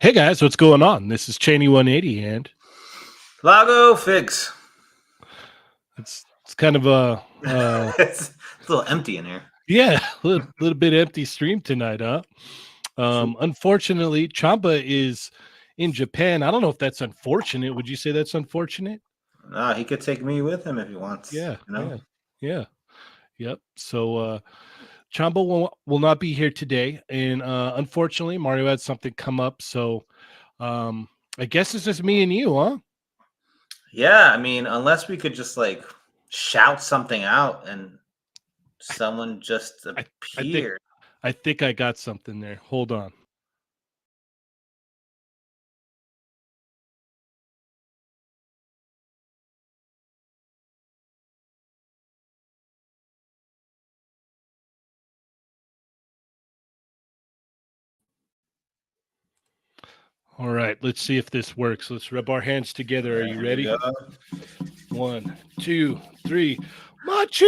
Hey guys, what's going on? This is Cheney 180 and Lago Figs. It's kind of a It's a little empty in here. yeah, a little bit empty stream tonight, huh? Unfortunately, Chamba is in Japan. I don't know if that's unfortunate. Would you say that's unfortunate? He could take me with him if he wants. Yeah, you know? Yep. So Chamba will not be here today, and unfortunately, Mario had something come up. So I guess it's just me and you, huh? Yeah, I mean, unless we could just like shout something out and someone just appear. I think I got something there. Hold on. All right, let's see if this works. Let's rub our hands together. Are you ready? 1, 2, 3. Machu!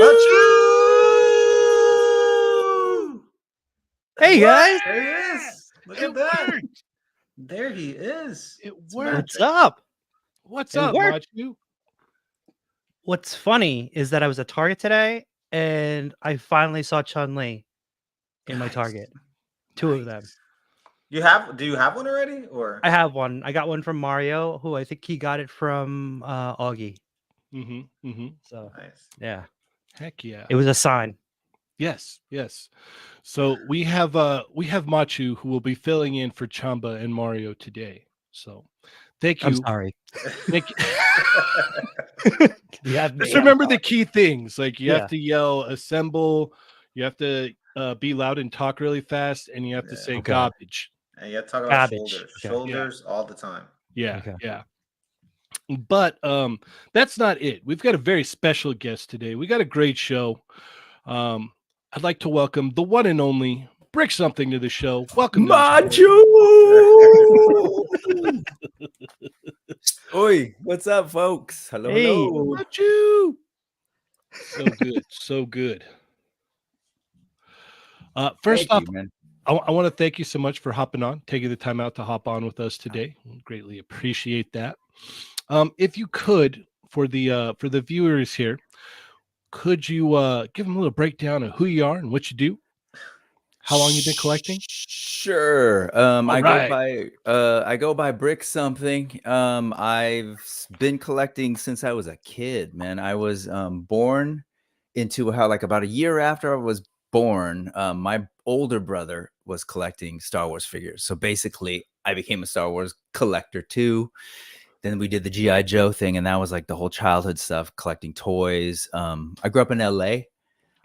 Hey guys! There he is. Look at that. Worked. There he is. It worked. What's up? What's up, Machu? What's funny is that I was at Target today and I finally saw Chun-Li in my Target. Two of them. Do you have one already? Or I have one. I got one from Mario, who I think he got it from Augie. So nice. Yeah. Heck yeah. It was a sign. Yes. So we have Machu who will be filling in for Chamba and Mario today. So thank you. I'm sorry. Thank you. Just remember the key things. Like you have to yell assemble, you have to be loud and talk really fast, and you have to say garbage. And you have to talk about shoulders all the time. Yeah, Okay. yeah. But that's not it. We've got a very special guest today. We got a great show. I'd like to welcome the one and only Brick Something to the show. Welcome to the Machu! Oi, what's up, folks? Hello, Hey. hello. Machu. So good, so good. First Thank off, you, man. I want to thank you so much for hopping on, taking the time out to hop on with us today. Greatly appreciate that. If you could, for the viewers here, could you give them a little breakdown of who you are and what you do? How long you been collecting? Sure. All right. I go by Brick Something. I've been collecting since I was a kid, man. I was born into how like about a year after I was born, my older brother was collecting Star Wars figures. So basically, I became a Star Wars collector too. Then we did the GI Joe thing, and that was like the whole childhood stuff, collecting toys. I grew up in LA.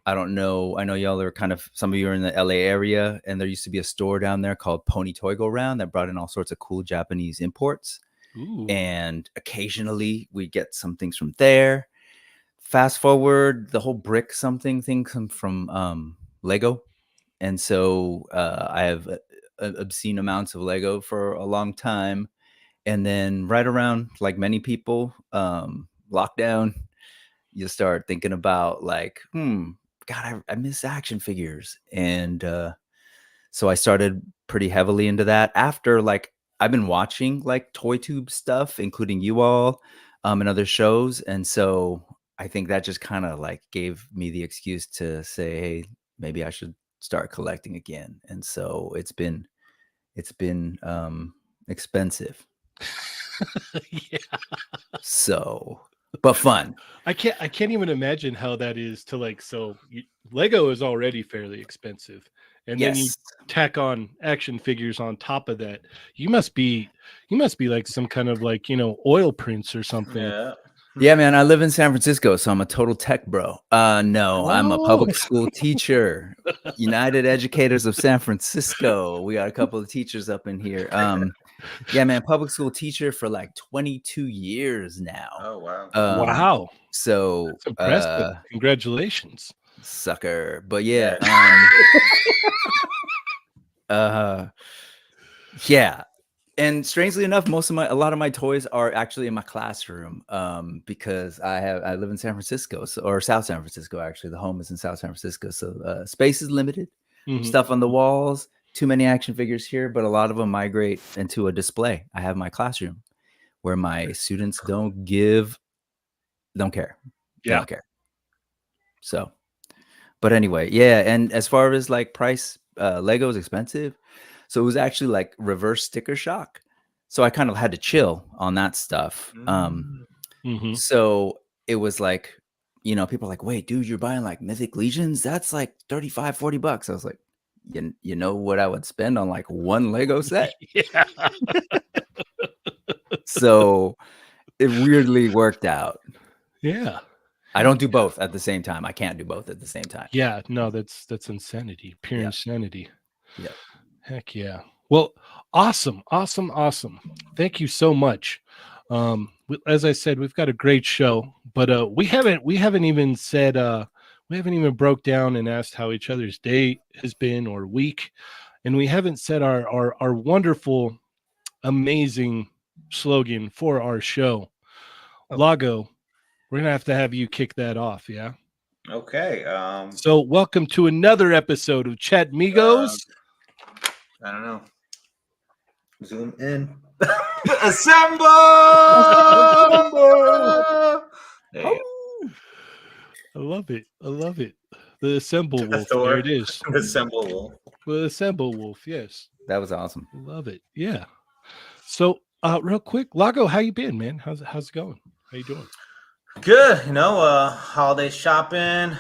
I don't know. I know y'all are kind of, some of you are in the LA area, and there used to be a store down there called Pony Toy Go Round that brought in all sorts of cool Japanese imports. Ooh. And occasionally we get some things from there. Fast forward, the whole Brick Something thing comes from Lego. And so I have obscene amounts of Lego for a long time. And then right around, like many people, lockdown, you start thinking about like, God, I miss action figures. And so I started pretty heavily into that after like I've been watching like Toy Tube stuff, including you all and other shows. And so I think that just kind of like gave me the excuse to say, hey, maybe I should start collecting again. And so it's been expensive. Yeah. So, but fun. I can't even imagine how that is to like, Lego is already fairly expensive. And then you Yes. tack on action figures on top of that. You must be like some kind of like, oil prince or something. Yeah. Yeah, man. I live in San Francisco, so I'm a total tech bro. No, I'm a public school teacher. United Educators of San Francisco. We got a couple of teachers up in here. Yeah, man, public school teacher for like 22 years now. Oh wow. Wow. So That's impressive. Congratulations. Sucker. But yeah. Yeah. And strangely enough, a lot of my toys are actually in my classroom because I live in San Francisco, or South San Francisco, actually. The home is in South San Francisco. So space is limited. Mhm. Stuff on the walls, too many action figures here, but a lot of them migrate into a display. I have my classroom where my students don't care. They Yeah. don't care. So, but anyway, yeah. And as far as like price, Lego is expensive. So it was actually like reverse sticker shock. So I kind of had to chill on that stuff. Mhm. So it was like, people are like, wait, dude, you're buying like Mythic Legions? That's like $35-$40. I was like, you know what I would spend on like one Lego set? Yeah. So it weirdly worked out. Yeah. I don't do both at the same time. I can't do both at the same time. Yeah. No, that's insanity. Pure Yeah. insanity. Yeah. Heck yeah. Well, awesome. Thank you so much. As I said, we've got a great show, but we haven't even said we haven't even broke down and asked how each other's day has been or week, and we haven't said our wonderful, amazing slogan for our show. Lago, we're gonna have to have you kick that off, yeah? Okay. So welcome to another episode of Chatmigos. I don't know. Zoom in. Assemble! There you I love it. The Assemble Wolf. Thor. There it is. go. Assemble wolf. The Assemble Wolf. Yes. That was awesome. Love it. Yeah. So, real quick, Lago, how you been, man? How's it going? How you doing? Good, holiday shopping.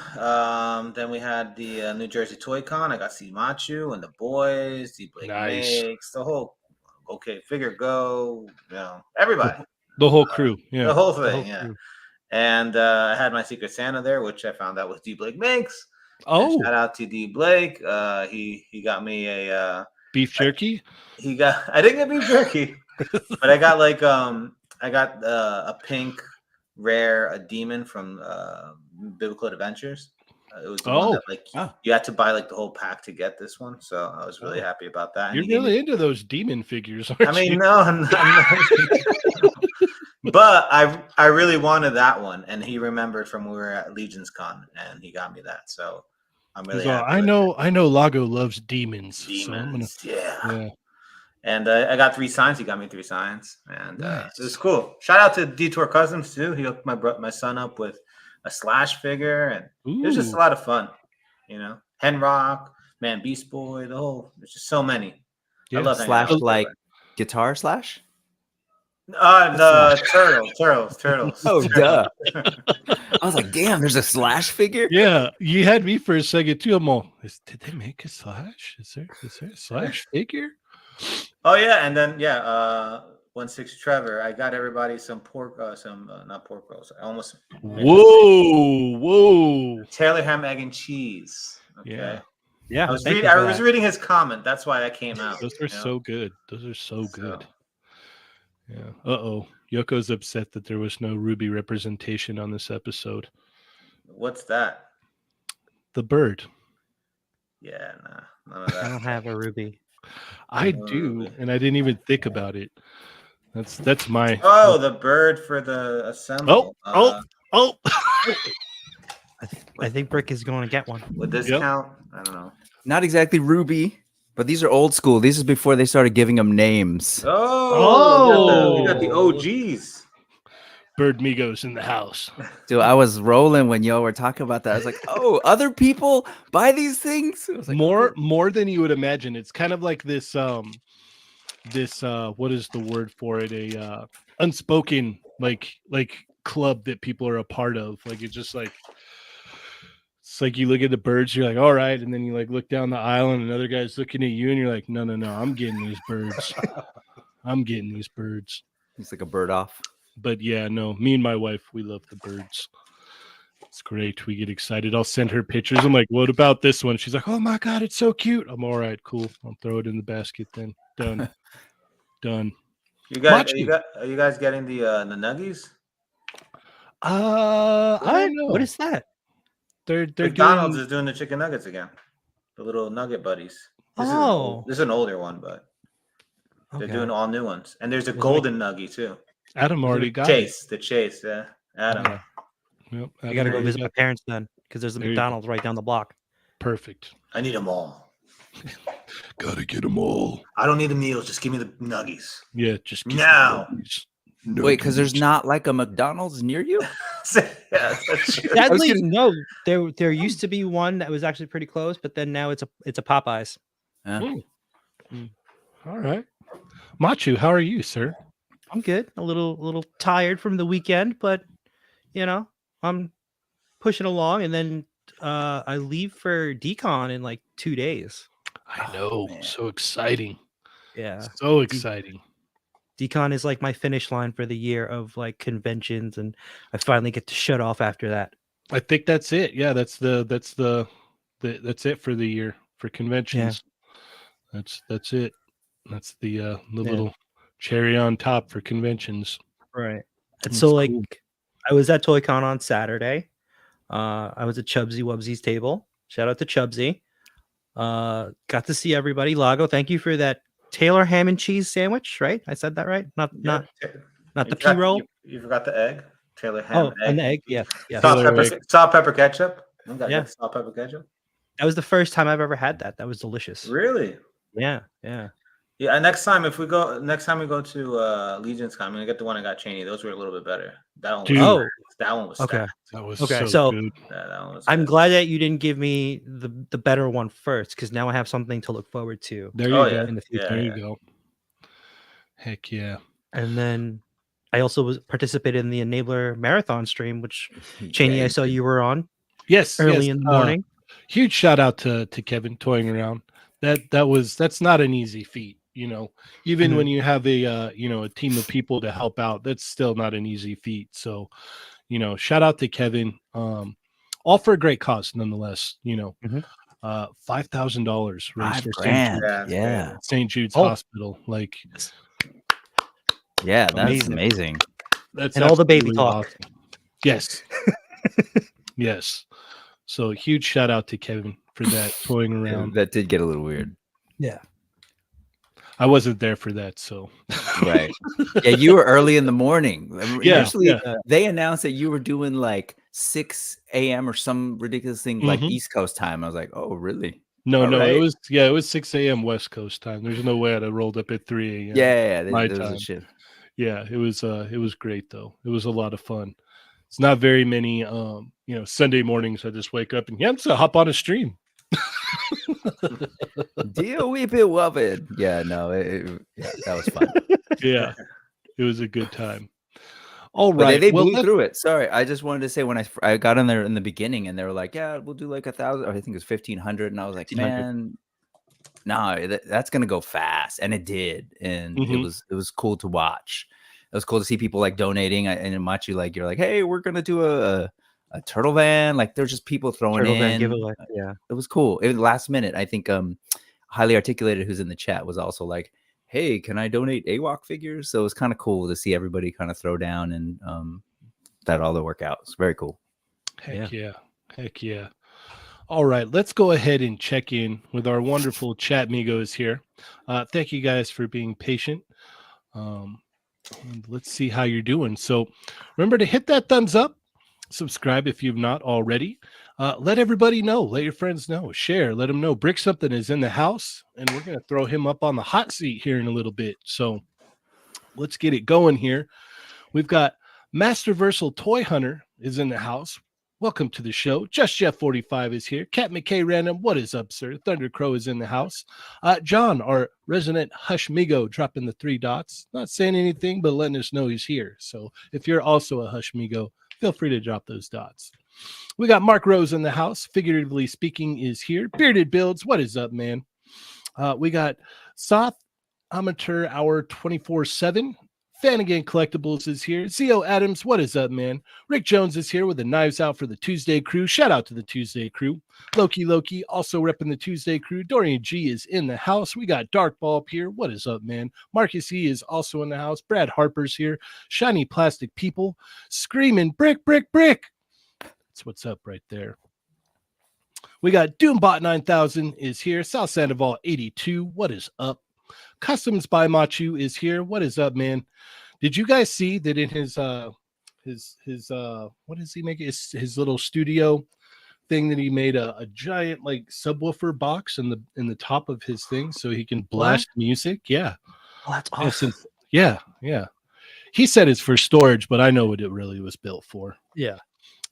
Then we had the New Jersey Toy Con. I got to see Machu and the boys, the Blake Nice. Makes, the whole Figure Go, everybody. The whole crew. Yeah. The whole The thing, whole yeah. crew. And I had my Secret Santa there, which I found out was D. Blake Makes. Oh, And shout out to D. Blake. He got me a beef jerky. I didn't get beef jerky. But I got like I got a pink rare, a demon from Biblical Adventures. It was the one that like you had to buy like the whole pack to get this one, so I was really happy about that. And You're really into those demon figures, aren't I mean, you? no, I'm not. But I really wanted that one, and he remembered from when we were at Legion's Con, and he got me that. So I'm really happy. I know Lago loves demons. Demons, So yeah. And I got 3 signs. He got me 3 signs, and Nice. it was cool. Shout out to Detour Customs too. He hooked my son up with a Slash figure, and it was just a lot of fun. You know, Henrock, Man, Beast Boy, the whole. There's just so many. Yeah. I love Slash like guitar Slash. The turtles. Oh, duh. I was like, damn, there's a Slash figure. Yeah, you had me for a second too. I'm all, did they make a Slash? Is there a Slash figure? Oh yeah, and then 160 Trevor. I got everybody some pork, not pork rolls. I almost whoa. Taylor ham, egg, and cheese. Okay. Yeah. I was reading his comment. That's why that came out. Those are so good. Those are so good. Yeah. Yoko's upset that there was no Ruby representation on this episode. What's that? The bird. Yeah, nah. None of that. I don't have a Ruby. I do, and I didn't even think about it. That's my. Oh, the bird for the assemble. Oh. I think Brick is going to get one. Would this count? I don't know. Not exactly Ruby, but these are old school. This is before they started giving them names. You got the OGs. Bird Migos in the house. Dude, I was rolling when y'all were talking about that. I was like, oh, other people buy these things? I was like, more than you would imagine. It's kind of like this what is the word for it? A unspoken like club that people are a part of. Like it's just like you look at the birds, you're like, all right, and then you like look down the aisle and another guy's looking at you and you're like, no, I'm getting these birds. I'm getting these birds. It's like a bird off. But yeah, no, me and my wife, we love the birds. It's great. We get excited. I'll send her pictures. I'm like, what about this one? She's like, oh my God, it's so cute. I'm all right, cool. I'll throw it in the basket then. Done. You guys, are you guys getting the nuggies? I don't know. What is that? They're McDonald's is doing the chicken nuggets again. The little nugget buddies. This is an older one, but they're doing all new ones. And there's a golden nuggie too. Adam already got the Chase, yeah. Adam. Yep, I gotta go visit my parents then, because there's a McDonald's right down the block. Perfect. I need them all. Gotta get them all. I don't need the meals. Just give me the nuggies. Yeah, just now. Wait, because there's not like a McDonald's near you? Yeah, that's true. Sadly, no. There used to be one that was actually pretty close, but then now it's a Popeyes. All right. Machu, how are you, sir? I'm good. A little tired from the weekend, but I'm pushing along. And then I leave for decon in like 2 days. I know. So exciting. Yeah. So exciting. Decon is like my finish line for the year of like conventions, and I finally get to shut off after that. I think that's it. Yeah, that's it for the year for conventions. Yeah. That's it. That's the little cherry on top for conventions. Right. And so like cool. I was at ToyCon on Saturday. I was at Chubsy Wubsy's table. Shout out to Chubsy. Got to see everybody. Lago, thank you for that Taylor ham and cheese sandwich, right? I said that right? Not the pea roll. You forgot the egg. Taylor ham and egg. And the egg, yeah. Salt, pepper, ketchup. Salt, pepper, ketchup. That was the first time I've ever had that. That was delicious. Really? Yeah. Yeah, next time we go to Legion's Con, I'm gonna get the one I got Cheney. Those were a little bit better. That one was okay. That was okay. So good. That one was I'm good. glad that you didn't give me the better one first, because now I have something to look forward to. There you go. In the future. There you go. Heck yeah. And then I also participated in the Enabler Marathon stream, which Cheney, I saw you were on. Yes, early in the morning. Huge shout out to Kevin toying around. That's not an easy feat. Even when you have a team of people to help out, that's still not an easy feat. So, shout out to Kevin. All for a great cause, nonetheless. $5,000 raised for $5,000. St. Jude's Hospital. Hospital. Like, Yeah, that's amazing. That's and all the baby absolutely talk. awesome. Yes. Yes. So huge shout out to Kevin for that toying around. That did get a little weird. Yeah. I wasn't there for that, so Right. Yeah, you were early in the morning. Yeah, Usually yeah. they announced that you were doing like 6 a.m. or some ridiculous thing like East Coast time. I was like, oh, really? No, All no, right. it was 6 a.m. West Coast time. There's no way I'd have rolled up at 3 a.m. Yeah, my there was time. a shift. Yeah, it was great though. It was a lot of fun. It's not very many Sunday mornings I just wake up and I'm just gonna hop on a stream. Dear we beloved. Yeah, no, that was fun. Yeah, it was a good time. All But right. they blew through it. Sorry, I just wanted to say when I got in there in the beginning and they were like, yeah, we'll do like 1,000. I think it was 1,500, and I was like, man, no, that's gonna go fast, and it did, and it was cool to watch. It was cool to see people like donating, and Machi, like you're like, hey, we're gonna do a turtle van. Like there's just people throwing Turtle in. van giveaway. Yeah, it was cool. It was last minute. I think Highly Articulated, who's in the chat, was also like, hey, can I donate AWOC figures? So it was kind of cool to see everybody kind of throw down and that all the work out. It's very cool. Heck yeah. All right, let's go ahead and check in with our wonderful Chatmigos here. Thank you guys for being patient. And let's see how you're doing. So remember to hit that thumbs up, subscribe if you've not already. Let everybody know, let your friends know, share, let them know Brick Something is in the house, and we're going to throw him up on the hot seat here in a little bit. So let's get it going here. We've got Masterversal Toy Hunter is in the house. Welcome to the show. Just Jeff 45 is here. Cat McKay Random, what is up, sir? Thunder Crow is in the house. John, our resident Hushmigo, dropping the 3 dots. Not saying anything, but letting us know he's here. So if you're also a Hushmigo, feel free to drop those dots. We got Mark Rose in the house. Figuratively speaking is here. Bearded Builds, what is up, man? We got Soth Amateur Hour 24/7. Fanigan Collectibles is here. Zio Adams, what is up, man? Rick Jones is here with the Knives Out for the Tuesday crew. Shout out to the Tuesday crew. Loki, also repping the Tuesday crew. Dorian G is in the house. We got Dark Bulb here. What is up, man? Marcus E is also in the house. Brad Harper's here. Shiny Plastic People. Screaming, brick. That's what's up right there. We got Doombot 9000 is here. South Sandoval 82. What is up? Customs by Machu is here. What is up, man? Did you guys see that in his what is he making? His little studio thing that he made a giant like subwoofer box in the top of his thing so he can blast music? Yeah. Oh, that's awesome. Yeah. He said it's for storage, but I know what it really was built for. Yeah.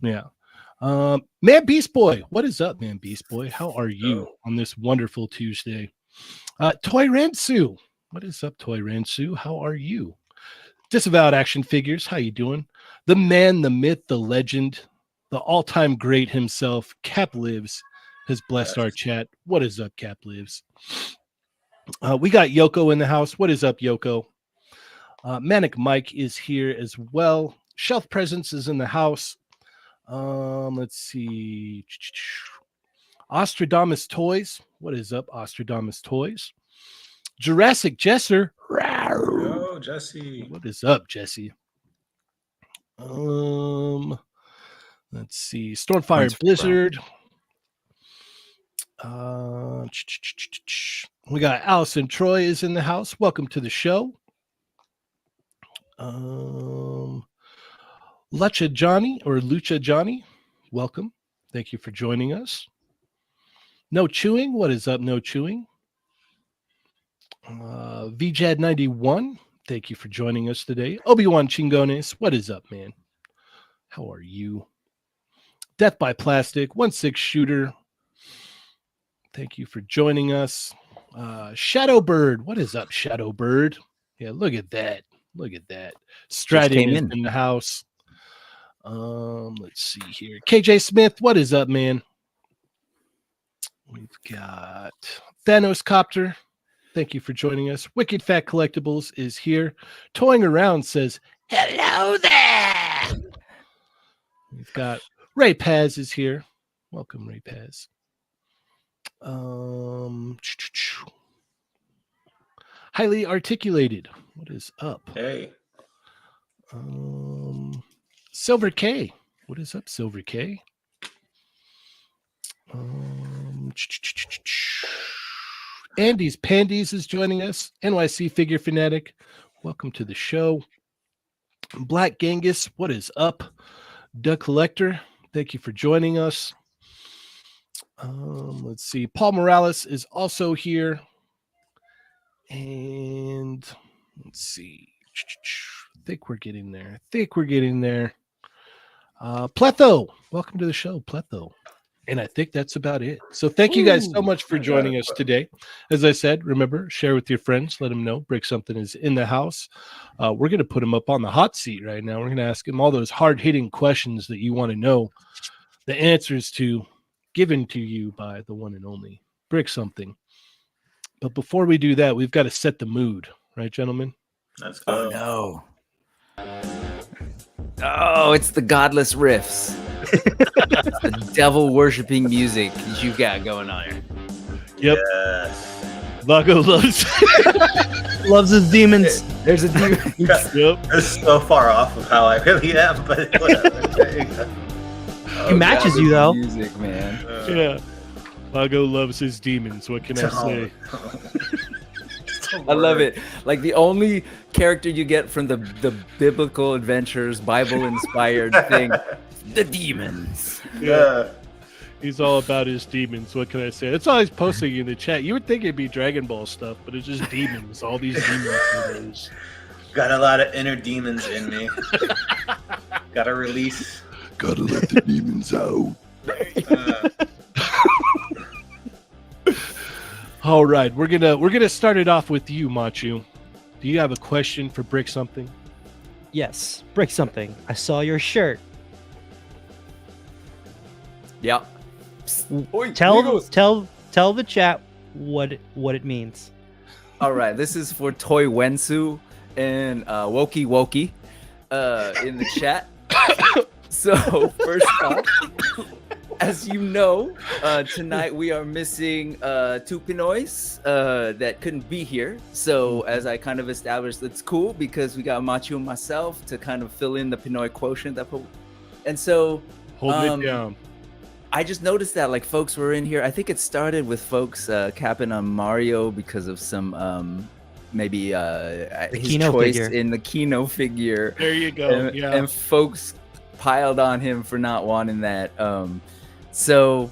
Man Beast Boy, what is up, Man Beast Boy? How are you on this wonderful Tuesday? Toy Rensu, what is up, Toy Rensu? How are you? Disavowed Action Figures, how you doing? The man, the myth, the legend, the all-time great himself, Cap Lives, has blessed our chat. What is up, Cap Lives? We got Yoko in the house. What is up, Yoko? Manic Mike is here as well. Shelf Presence is in the house. Let's see. Ostradamus Toys. What is up, Ostradamus Toys? Jurassic Jesser. Yo, Jesse. What is up, Jesse? Let's see. Stormfire Blizzard. We got Allison Troy is in the house. Welcome to the show. Lucha Johnny, welcome. Thank you for joining us. No Chewing, what is up, No Chewing? VJAD91, thank you for joining us today. Obi-Wan Chingones, what is up, man? How are you? Death by Plastic, 1-6 Shooter, thank you for joining us. Shadowbird, what is up, Shadowbird? Yeah, look at that. Striding is in the house. Let's see here. KJ Smith, what is up, man? We've got Thanos Copter. Thank you for joining us. Wicked Fat Collectibles is here. Toying Around says, hello there. We've got Ray Paz is here. Welcome, Ray Paz. Highly Articulated. What is up? Hey. Silver K. What is up, Silver K? Andy's Pandies is joining us. NYC Figure Fanatic, welcome to the show. Black Genghis, what is up? Duck Collector, thank you for joining us. Let's see. Paul Morales is also here. And let's see. I think we're getting there. Pletho, welcome to the show, Pletho. And I think that's about it. So thank you guys so much for joining us today. As I said, remember, share with your friends. Let them know Brick Something is in the house. We're going to put him up on the hot seat right now. We're going to ask him all those hard-hitting questions that you want to know the answers to, given to you by the one and only Brick Something. But before we do that, we've got to set the mood. Right, gentlemen? Let's go. Oh, no. Oh, it's the godless riffs. It's the devil worshipping music that you got going on here. Yep. Yes. Lago loves his demons. There's a demon. Yep. This is so far off of how I really am, but whatever. There you go. He matches you though. Music, man. Yeah. Lago loves his demons. What can I say? I love it. Like the only character you get from the biblical adventures, Bible inspired thing, the demons. Yeah. He's all about his demons. What can I say? That's all he's posting in the chat. You would think it'd be Dragon Ball stuff, but it's just demons. All these demons. Got a lot of inner demons in me. Gotta release. Gotta let the demons out. All right, we're gonna start it off with you, Machu. Do you have a question for Brick Something? Yes, Brick Something. I saw your shirt. Yeah. Tell the chat what it means. All right, this is for Toy Wensu and Woki Woki in the chat. So first off, as you know, tonight we are missing two Pinoys that couldn't be here. So as I kind of established, it's cool because we got Machu and myself to kind of fill in the Pinoy quotient. And so Holding it down. I just noticed that like folks were in here. I think it started with folks capping on Mario because of some maybe his Kino choice figure. in the Kino figure. There you go. And folks piled on him for not wanting that. So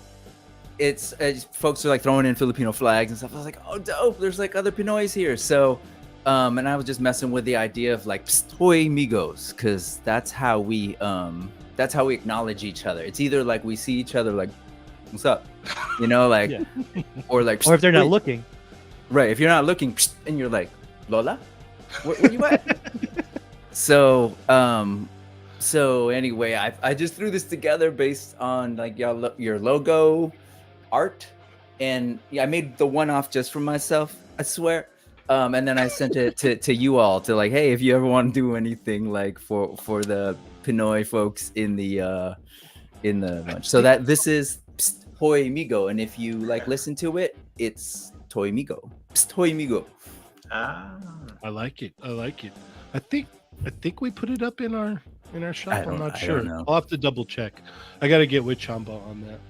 it's folks are like throwing in Filipino flags and stuff. I was like, oh, dope. There's like other Pinoys here. So, and I was just messing with the idea of like Toy Migos, because that's how we acknowledge each other. It's either like we see each other like, what's up? You know, like, Yeah. or like, Or if they're not looking. right. If you're not looking and you're like, Lola, where you at? So anyway, I just threw this together based on like your logo art, and I made the one-off just for myself, I swear. And then I sent it to you all to like, hey, if you ever want to do anything like for the Pinoy folks in the bunch. So that this is Toy Migo, and if you like listen to it, it's Toy Migo. Toy Migo. I like it. I think we put it up in our shop. I'm not sure. I'll have to double check. I got to get with Chamba on that.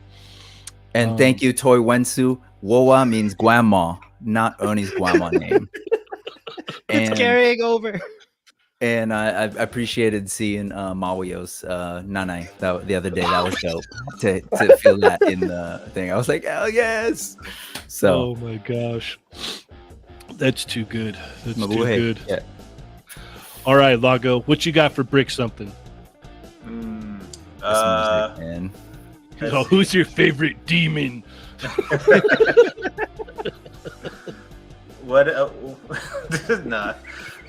And thank you, Toy Wensu. Wowa means grandma, not Ernie's grandma name. It's carrying over. And I appreciated seeing Mawio's Nanai the other day. That was dope to feel that in the thing. I was like, oh yes. So oh my gosh, that's too good. That's too Mabuhay. good. Yeah. All right, Lago, what you got for Brick Something? Music, man. Oh, who's your favorite demon? What? This is not.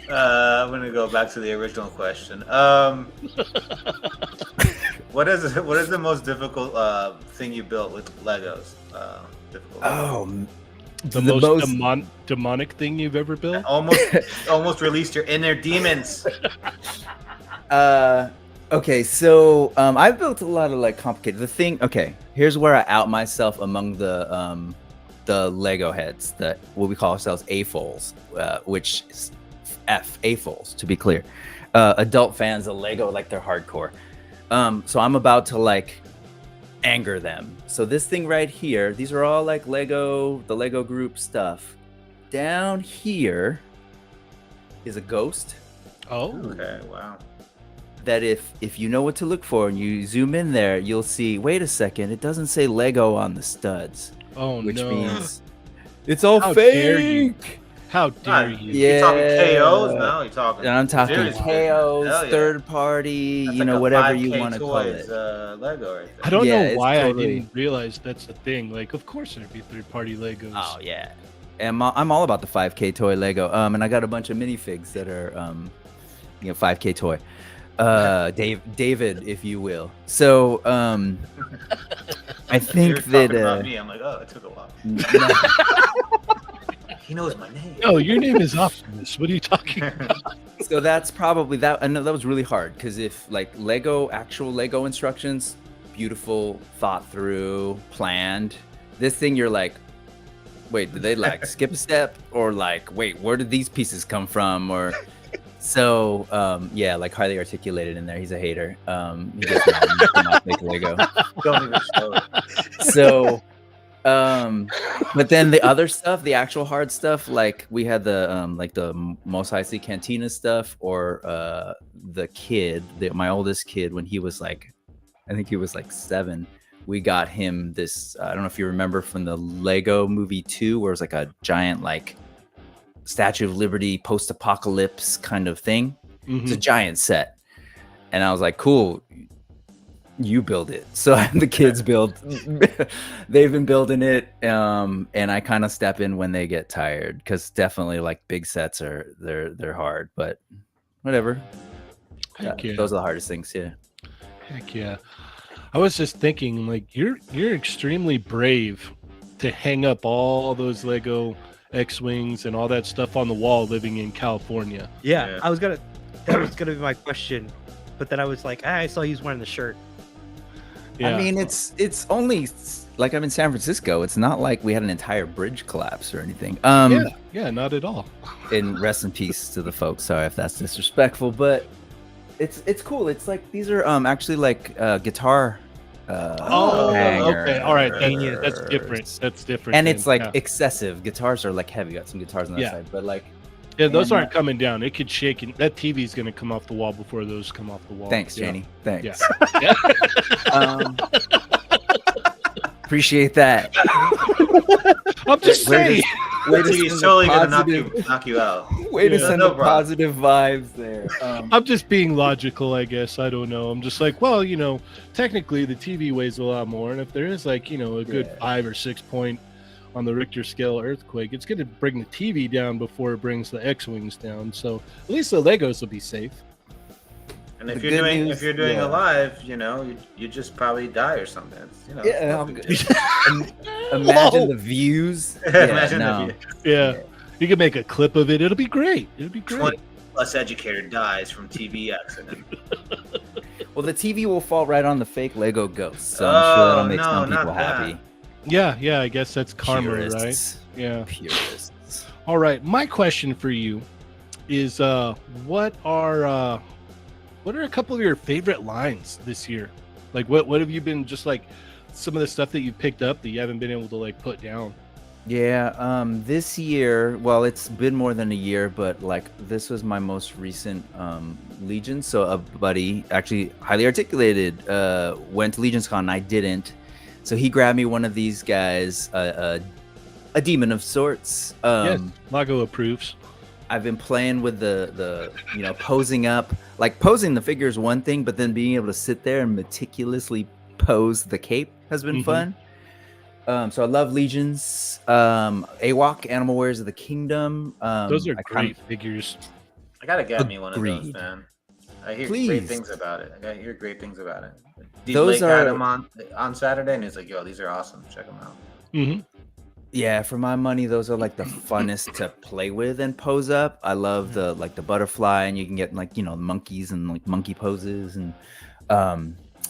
I'm gonna go back to the original question. What is the most difficult thing you built with Legos? Difficult. Oh, The most demonic thing you've ever built? Almost released your inner demons. Okay, so I've built a lot of like complicated. The thing, okay, here's where I out myself among the Lego heads, that what we call ourselves AFOLs, which is AFOLs to be clear. adult fans of Lego, like they're hardcore. So I'm about to like anger them. So this thing right here, these are all like Lego, the Lego group stuff. Down here is a ghost. Oh, Okay, wow. That if you know what to look for and you zoom in there, you'll see, wait a second, it doesn't say Lego on the studs. oh Which no! means it's all How fake. dare you. How dare you? Yeah. You're talking KOs now. You're talking. I'm talking serious KOs, business. Hell yeah. third party, That's you like know, a whatever you 5K want to call toys, it. Lego right there. I don't Yeah, know it's why totally- I didn't realize that's a thing. Like, of course there'd be third-party Legos. Oh yeah, and I'm all about the 5K toy Lego. And I got a bunch of minifigs that are 5K toy. David, if you will. So I think You're that talking about me. I'm like, oh, it took a while. He knows my name. No, your name is Optimus. What are you talking about? so that's probably that. I know that was really hard because if like actual Lego instructions, beautiful, thought through, planned. This thing, you're like, wait, did they like skip a step, or like, wait, where did these pieces come from, or so yeah, like highly articulated in there. He's a hater. He gets mad when you cannot make Lego. Don't even show it. So but then the other stuff, the actual hard stuff, like we had the Mos Eisley Cantina stuff, or my oldest kid, when he was like, I think he was like 7, we got him this, I don't know if you remember from the Lego movie 2, where it was like a giant like Statue of Liberty post-apocalypse kind of thing. It's a giant set, and I was like, cool, you build it. So the kids build. They've been building it, and I kind of step in when they get tired, because definitely like big sets they're hard, but whatever. Heck yeah. Those are the hardest things. Yeah. Heck yeah. I was just thinking, like, you're extremely brave to hang up all those Lego X-Wings and all that stuff on the wall living in California. Yeah. That was gonna be my question, but then I was like, I saw he's wearing the shirt. Yeah. I mean, it's only like I'm in San Francisco. It's not like we had an entire bridge collapse or anything. Yeah, not at all. And rest in peace to the folks. Sorry if that's disrespectful, but it's cool. It's like these are actually like guitar. Okay, all right. hangers. That's different. That's different. And then, it's like yeah. excessive. Guitars are like heavy. Got some guitars on that Yeah. side, but like. Yeah, those and, aren't coming down. It could shake, and that TV's going to come off the wall before those come off the wall. Thanks, Yeah. Janie. Thanks. Yeah. Appreciate that. I'm just saying. Way to He's send totally the gonna positive, knock you out. way to Yeah. send No the problem. positive vibes there. I'm just being logical, I guess. I don't know. I'm just like, well, technically the TV weighs a lot more, and if there is like, a good 5 or 6 point on the Richter scale earthquake, it's going to bring the TV down before it brings the X-Wings down. So at least the Legos will be safe. And if The you're good doing news- a yeah. live, you just probably die or something. It's, Yeah, it's no big deal. Imagine Whoa. the views. Imagine no. if Yeah. You can make a clip of it. It'll be great. It'll be great. 20 plus educator dies from TV accident. Well, the TV will fall right on the fake Lego ghost, so I'm sure that'll make no, some people not that. happy. Yeah. I guess that's karma, right? Purists. Yeah. Purists. All right. My question for you is, what are a couple of your favorite lines this year? Like, what have you been, just like some of the stuff that you picked up that you haven't been able to like put down? Yeah, this year, well, it's been more than a year, but like this was my most recent Legion. So a buddy, actually highly articulated, went to Legion's Con. I didn't. So he grabbed me one of these guys, a demon of sorts. Yes, Lago approves. I've been playing with the posing up. Like posing the figure is one thing, but then being able to sit there and meticulously pose the cape has been fun. So I love Legions. AWOC, Animal Warriors of the Kingdom. Those are great figures. I gotta get me one of those, Agreed. man. I hear Please. great things about it. Those Blake had are- him on Saturday, and he's like, "Yo, these are awesome. Check them out." Mm-hmm. Yeah, for my money, those are like the funnest to play with and pose up. I love the butterfly, and you can get like monkeys and like monkey poses, and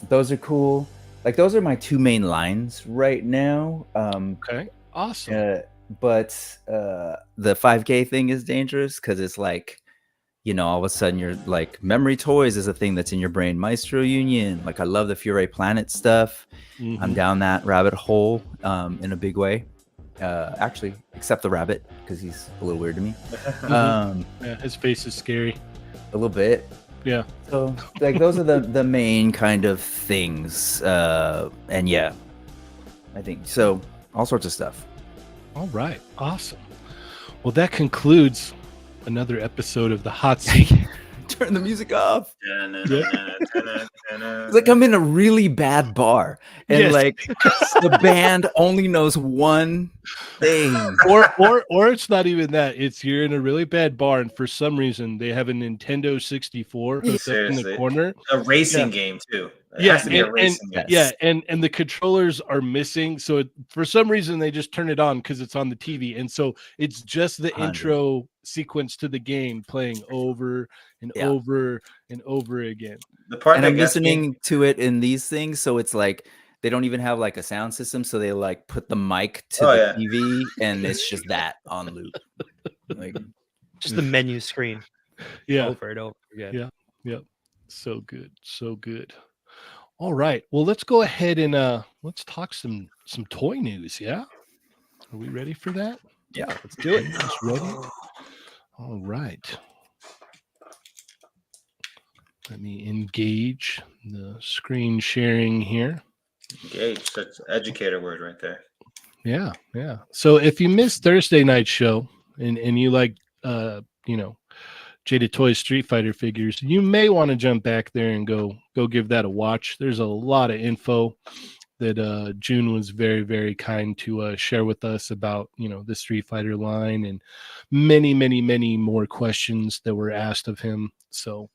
those are cool. Like those are my two main lines right now. Okay, awesome. But the 5K thing is dangerous because it's like all of a sudden you're like, memory toys is a thing that's in your brain. Maestro Union, like I love the Fury Planet stuff. I'm down that rabbit hole in a big way. Actually, except the rabbit, because he's a little weird to me. Yeah, his face is scary. A little bit. Yeah. So like those are the main kind of things. And yeah, I think so. All sorts of stuff. All right. Awesome. Well, that concludes another episode of the Hot Seat. Turn the music off. It's like I'm in a really bad bar, and like the band only knows one thing. Or it's not even that. It's you're in a really bad bar, and for some reason they have a Nintendo 64 hooked up in the corner. A racing game too. It Yeah, has to be a racing game. Yeah, and the controllers are missing, so for some reason they just turn it on because it's on the TV, and so it's just the intro sequence to the game playing over and over and over again. The part and I'm listening to it in these things, so it's like they don't even have like a sound system, so they like put the mic to the TV, and it's just that on loop, like just the menu screen, over and over again. Yeah. So good, so good. All right. Well, let's go ahead and let's talk some toy news. Yeah. Are we ready for that? Yeah, let's do it. Ready? All right. Let me engage the screen sharing here. Engage. That's an educator word right there. Yeah. So if you missed Thursday night show and you like Jaded Toys Street Fighter figures, you may want to jump back there and go give that a watch. There's a lot of info that June was very, very kind to share with us about, the Street Fighter line, and many, many, many more questions that were asked of him. So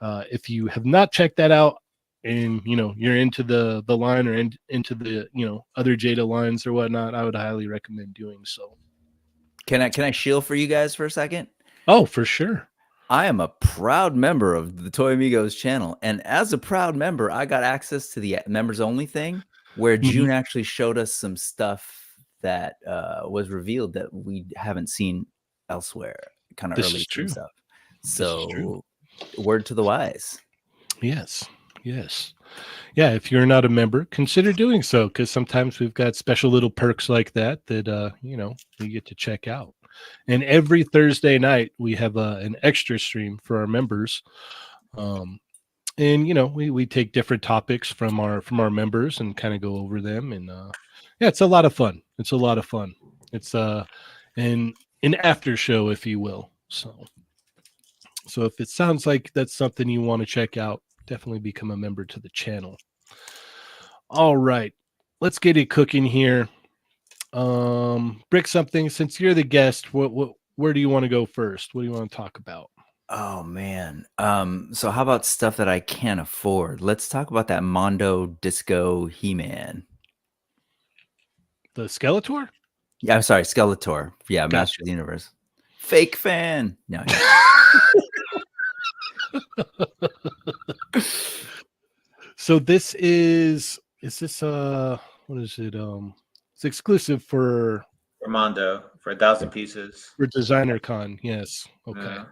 if you have not checked that out, and you're into the line or into the other Jada lines or whatnot, I would highly recommend doing so. Can I shield for you guys for a second? Oh, for sure. I am a proud member of the Toy Amigos channel, and as a proud member, I got access to the members only thing, where June actually showed us some stuff that was revealed that we haven't seen elsewhere, kind of early stuff. So, word to the wise. Yes. Yeah, if you're not a member, consider doing so, because sometimes we've got special little perks like that you get to check out. And every Thursday night we have an extra stream for our members, and we take different topics from our members and kind of go over them, and it's a lot of fun. It's an after show, if you will. So if it sounds like that's something you want to check out, definitely become a member to the channel. All right, let's get it cooking here. Brick something, since you're the guest, where do you want to go first? What do you want to talk about? Oh man. So how about stuff that I can't afford? Let's talk about that Mondo Disco He-Man. The Skeletor? Yeah, I'm sorry, Skeletor. Yeah, gotcha. Master of the Universe. Fake fan. No. So this is this what is it? It's exclusive for Mondo for 1,000 pieces for Designer Con. Yes. Okay. Yeah.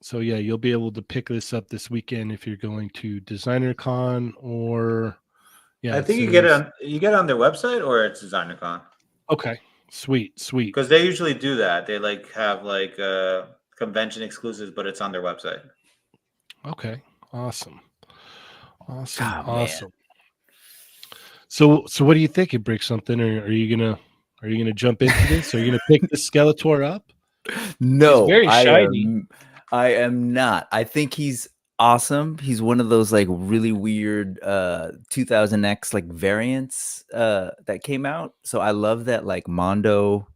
So yeah, you'll be able to pick this up this weekend if you're going to Designer Con, or I think you get on their website, or it's Designer Con. Okay. Sweet. Because they usually do that. They have convention exclusives, but it's on their website. Okay. Awesome. Oh, awesome. So what do you think? You Brick something, or are you gonna jump into this? Are you gonna pick the Skeletor up? No, he's very shiny. I am not. I think he's awesome. He's one of those like really weird 2000X like variants that came out. So I love that like Mondo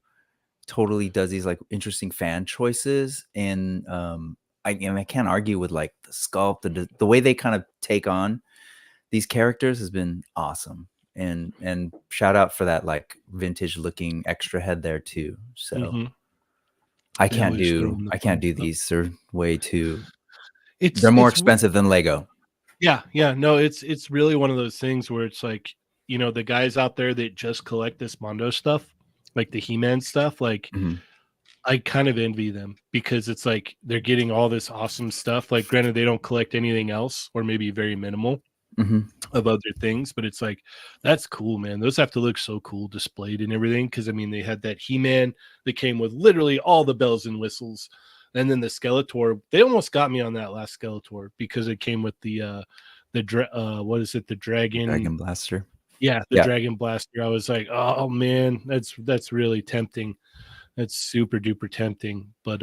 totally does these like interesting fan choices, and I can't argue with like the sculpt, the way they kind of take on these characters has been awesome. And shout out for that like vintage looking extra head there too. So I can't do these. They're way too. They're more expensive than Lego. Yeah. No, it's really one of those things where it's like, the guys out there that just collect this Mondo stuff, like the He-Man stuff, like I kind of envy them because it's like they're getting all this awesome stuff. Like, granted, they don't collect anything else, or maybe very minimal of other things, but it's like that's cool, man. Those have to look so cool displayed and everything. Because I mean, they had that He-Man that came with literally all the bells and whistles, and then the Skeletor. They almost got me on that last Skeletor because it came with the what is it? The Dragon Blaster. Yeah, the Dragon Blaster. I was like, oh man, that's really tempting. That's super duper tempting. But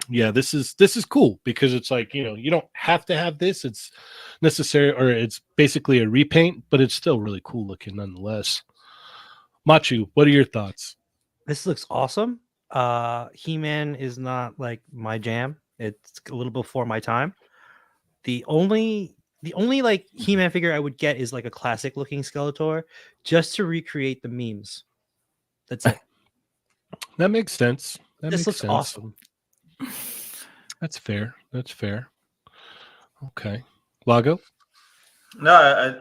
yeah, this is cool because it's like, you don't have to have this. It's necessary, or it's basically a repaint, but it's still really cool looking nonetheless. Machu, what are your thoughts? This looks awesome. He-Man is not like my jam. It's a little before my time. The only like He-Man figure I would get is like a classic looking Skeletor, just to recreate the memes. That's it. That makes sense. This looks awesome. That's fair. Okay. Lago? No,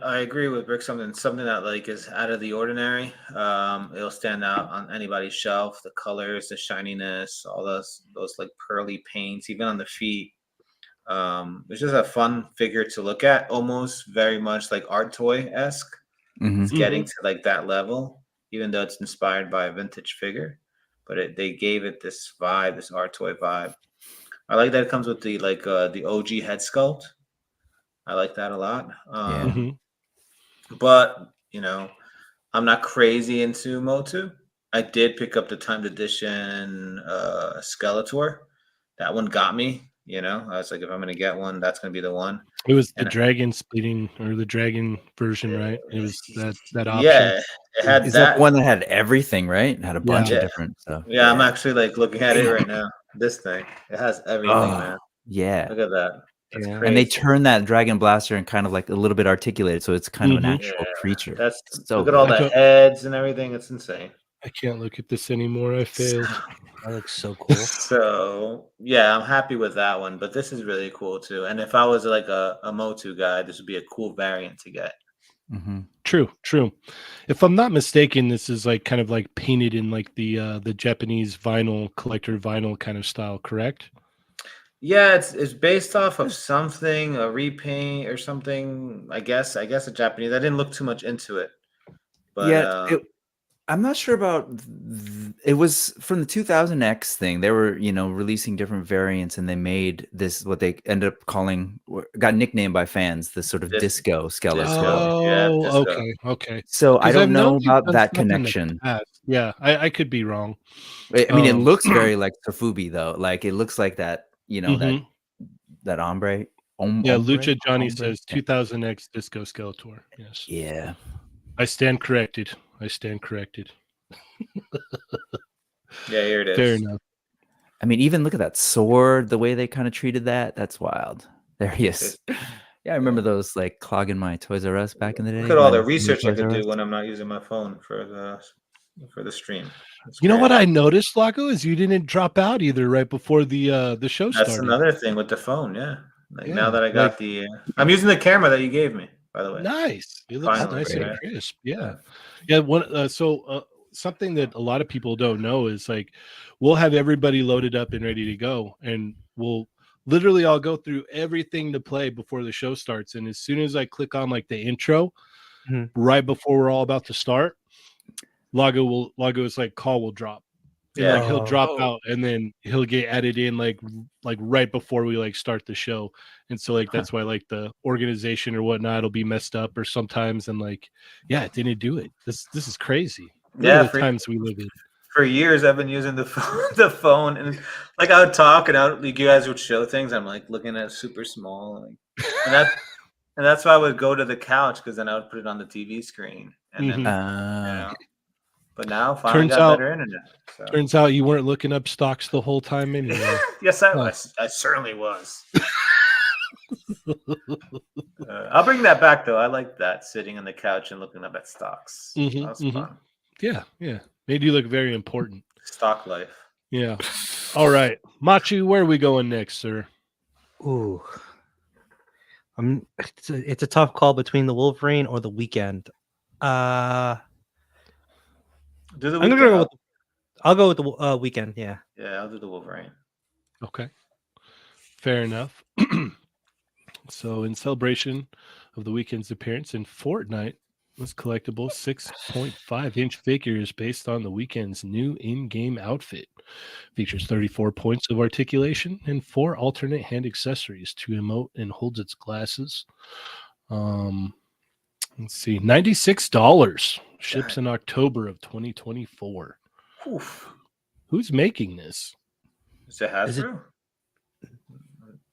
I agree with Rick. Something that like is out of the ordinary. It'll stand out on anybody's shelf. The colors, the shininess, all those like pearly paints, even on the feet. It's just a fun figure to look at, almost very much like art toy-esque. It's getting to like that level, even though it's inspired by a vintage figure. But they gave it this vibe, this art toy vibe. I like that it comes with the the OG head sculpt. I like that a lot. But I'm not crazy into Motu. I did pick up the timed edition Skeletor. That one got me. I was like, if I'm gonna get one, that's gonna be the one. It was the dragon splitting, or the dragon version, right? It was that option. Yeah, it had that one that had everything, right? It had a bunch of Yeah. different stuff. Yeah, I'm actually like looking at it right now. This thing, it has everything, man. Yeah, Look at that. That's crazy. And they turn that Dragon Blaster and kind of like a little bit articulated, so it's kind of an actual creature. That's so look at all the heads and everything. It's insane. I can't look at this anymore. I failed. That looks so cool. So yeah, I'm happy with that one. But this is really cool too. And if I was like a Motu guy, this would be a cool variant to get. True. If I'm not mistaken, this is like kind of like painted in like the Japanese collector vinyl kind of style, correct? Yeah, it's based off of something, a repaint or something. I guess a Japanese. I didn't look too much into it. But I'm not sure about. It was from the 2000X thing. They were, releasing different variants, and they made this what they ended up calling, got nicknamed by fans, this sort of disco Skeletor. Oh, okay. So I don't know about that connection. Yeah, I could be wrong. I mean, it looks very like Sofubi though. Like it looks like that, that ombre. Yeah, Lucha Johnny says 2000X Disco Skeletor. Yes. Yeah. I stand corrected. Yeah, here it is. Fair enough. I mean, even look at that sword, the way they kind of treated that. That's wild. There he is. Yeah, I remember those like clogging my Toys R Us back in the day. Look at all the research I could do when I'm not using my phone for the stream. You know what I noticed, Lago, is you didn't drop out either right before the show started. That's another thing with the phone, yeah. Now that I got I'm using the camera that you gave me, by the way. Nice. It looks nice and crisp. Yeah. Something that a lot of people don't know is like we'll have everybody loaded up and ready to go, and we'll literally I'll go through everything to play before the show starts. And as soon as I click on like the intro, right before we're all about to start, Lago's like call will drop. And like he'll drop out and then he'll get added in like right before we like start the show. And so like that's why like the organization or whatnot will be messed up or sometimes, and like it didn't do it. This is crazy. The times we live in. For years I've been using the phone, and like I would talk and you guys would show things. I'm like looking at super small, and that's why I would go to the couch, because then I would put it on the TV screen, and then but now finally got better internet. So. Turns out you weren't looking up stocks the whole time anyway. Yes, I certainly was. I'll bring that back though. I like that, sitting on the couch and looking up at stocks. That was fun. Yeah. Made you look very important. Stock life. Yeah. All right, Machi, where are we going next, sir? Ooh, it's a tough call between the Wolverine or the Weeknd. I'm I'll go with the Weeknd. Yeah. Yeah, I'll do the Wolverine. Okay. Fair enough. So, in celebration of the Weeknd's appearance in Fortnite, this collectible 6.5-inch figure is based on the Weeknd's new in-game outfit. Features 34 points of articulation and 4 alternate hand accessories to emote and holds its glasses. Let's see, $96. Ships in October of 2024. Oof. Who's making this? Is it Hasbro?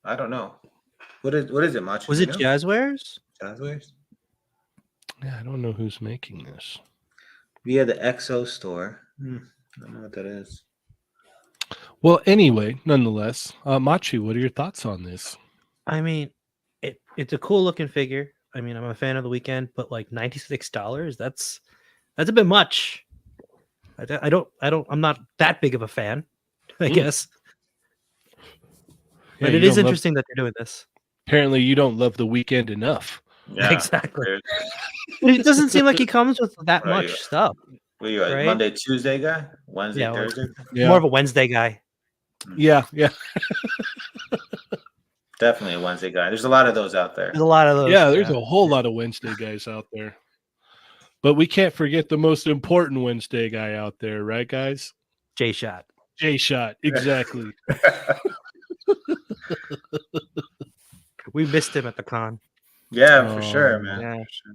I don't know. What is it, Macho? Was it Jazzwares? Jazzwares? Yeah, I don't know who's making this. Via the Exo store. I don't know what that is. Well, anyway, nonetheless, Machi, what are your thoughts on this? I mean, it's a cool looking figure. I mean, I'm a fan of the Weeknd, but like $96, that's a bit much. I'm not that big of a fan, I guess. Yeah, but it is interesting that they're doing this. Apparently, you don't love the Weeknd enough. Yeah, exactly. It doesn't seem like he comes with that much stuff. What are you, right? Monday, Tuesday guy? Wednesday, Thursday? Yeah. More of a Wednesday guy. Yeah. Definitely a Wednesday guy. There's a lot of those out there. There's a lot of those. Yeah, there's a whole lot of Wednesday guys out there. But we can't forget the most important Wednesday guy out there, right, guys? J-Shot. J-Shot, exactly. We missed him at the con. Yeah, for sure, man. Yeah. For sure.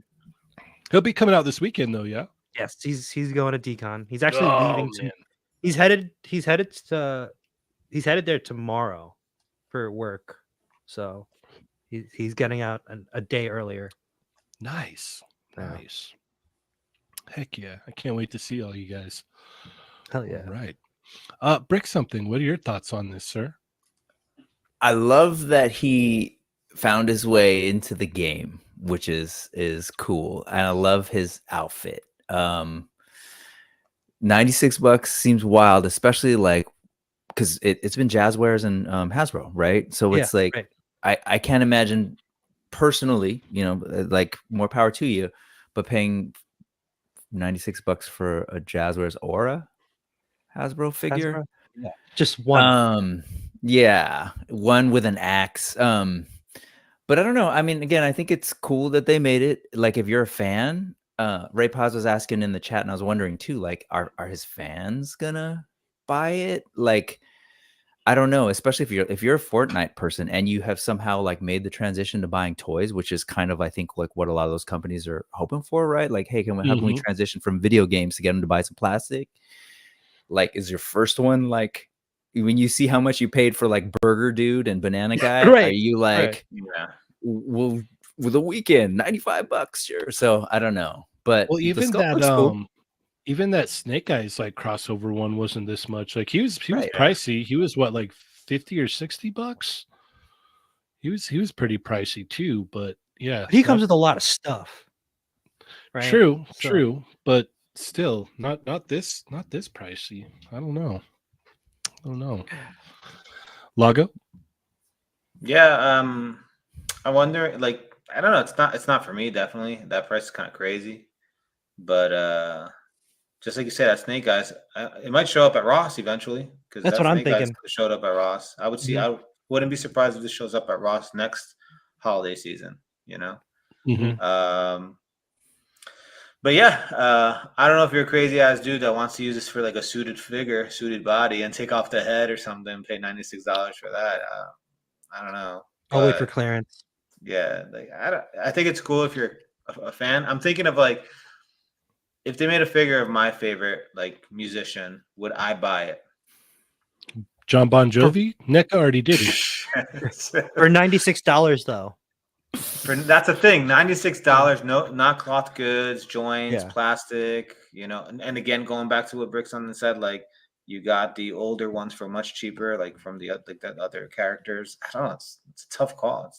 He'll be coming out this weekend, though. Yeah. Yes, he's going to D-Con. He's actually leaving. He's headed there tomorrow for work. So he's getting out a day earlier. Nice. Heck yeah! I can't wait to see all you guys. Hell yeah! All right. Brick something. What are your thoughts on this, sir? I love that he found his way into the game, which is cool, and I love his outfit. $96 seems wild, especially like because it's been Jazzwares and Hasbro, right? So it's right. I can't imagine personally, like more power to you, but paying $96 for a Jazzwares Aura Hasbro figure. Hasbro? Yeah. Just one. Yeah, one with an axe. But I don't know. I mean, again, I think it's cool that they made it. Like, if you're a fan, Ray Paz was asking in the chat, and I was wondering too, like, are his fans gonna buy it? Like, I don't know, especially if you're a Fortnite person and you have somehow like made the transition to buying toys, which is kind of, I think, like what a lot of those companies are hoping for, right? Like, hey, how can we transition from video games to get them to buy some plastic? Like, is your first one like when you see how much you paid for like Burger Dude and Banana Guy? Are you like, well, with a Weeknd, $95, sure? So I don't know, but well, even that cool. Even that Snake Eyes like crossover one wasn't this much. Like he was pricey. He was what, like $50 or $60? He was pretty pricey too. But yeah, he comes with a lot of stuff. Right? True, but still not this pricey. I don't know. Lago? Yeah, I wonder. Like, I don't know. It's not for me. Definitely, that price is kind of crazy. But just like you said, that Snake Eyes, it might show up at Ross eventually. Because that's what I'm thinking. Showed up at Ross. I would see. I wouldn't be surprised if this shows up at Ross next holiday season. But yeah, I don't know if you're a crazy ass dude that wants to use this for like a suited body, and take off the head or something, and pay $96 for that. I don't know. I'll wait for clearance. Yeah, like I think it's cool if you're a fan. I'm thinking of like, if they made a figure of my favorite like musician, would I buy it? John Bon Jovi? NECA already did it. For $96 though. That's a thing. $96. No, not cloth goods, joints, plastic. And again, going back to what Brickson said, like, you got the older ones for much cheaper, like from the other characters. I don't know. It's a tough call.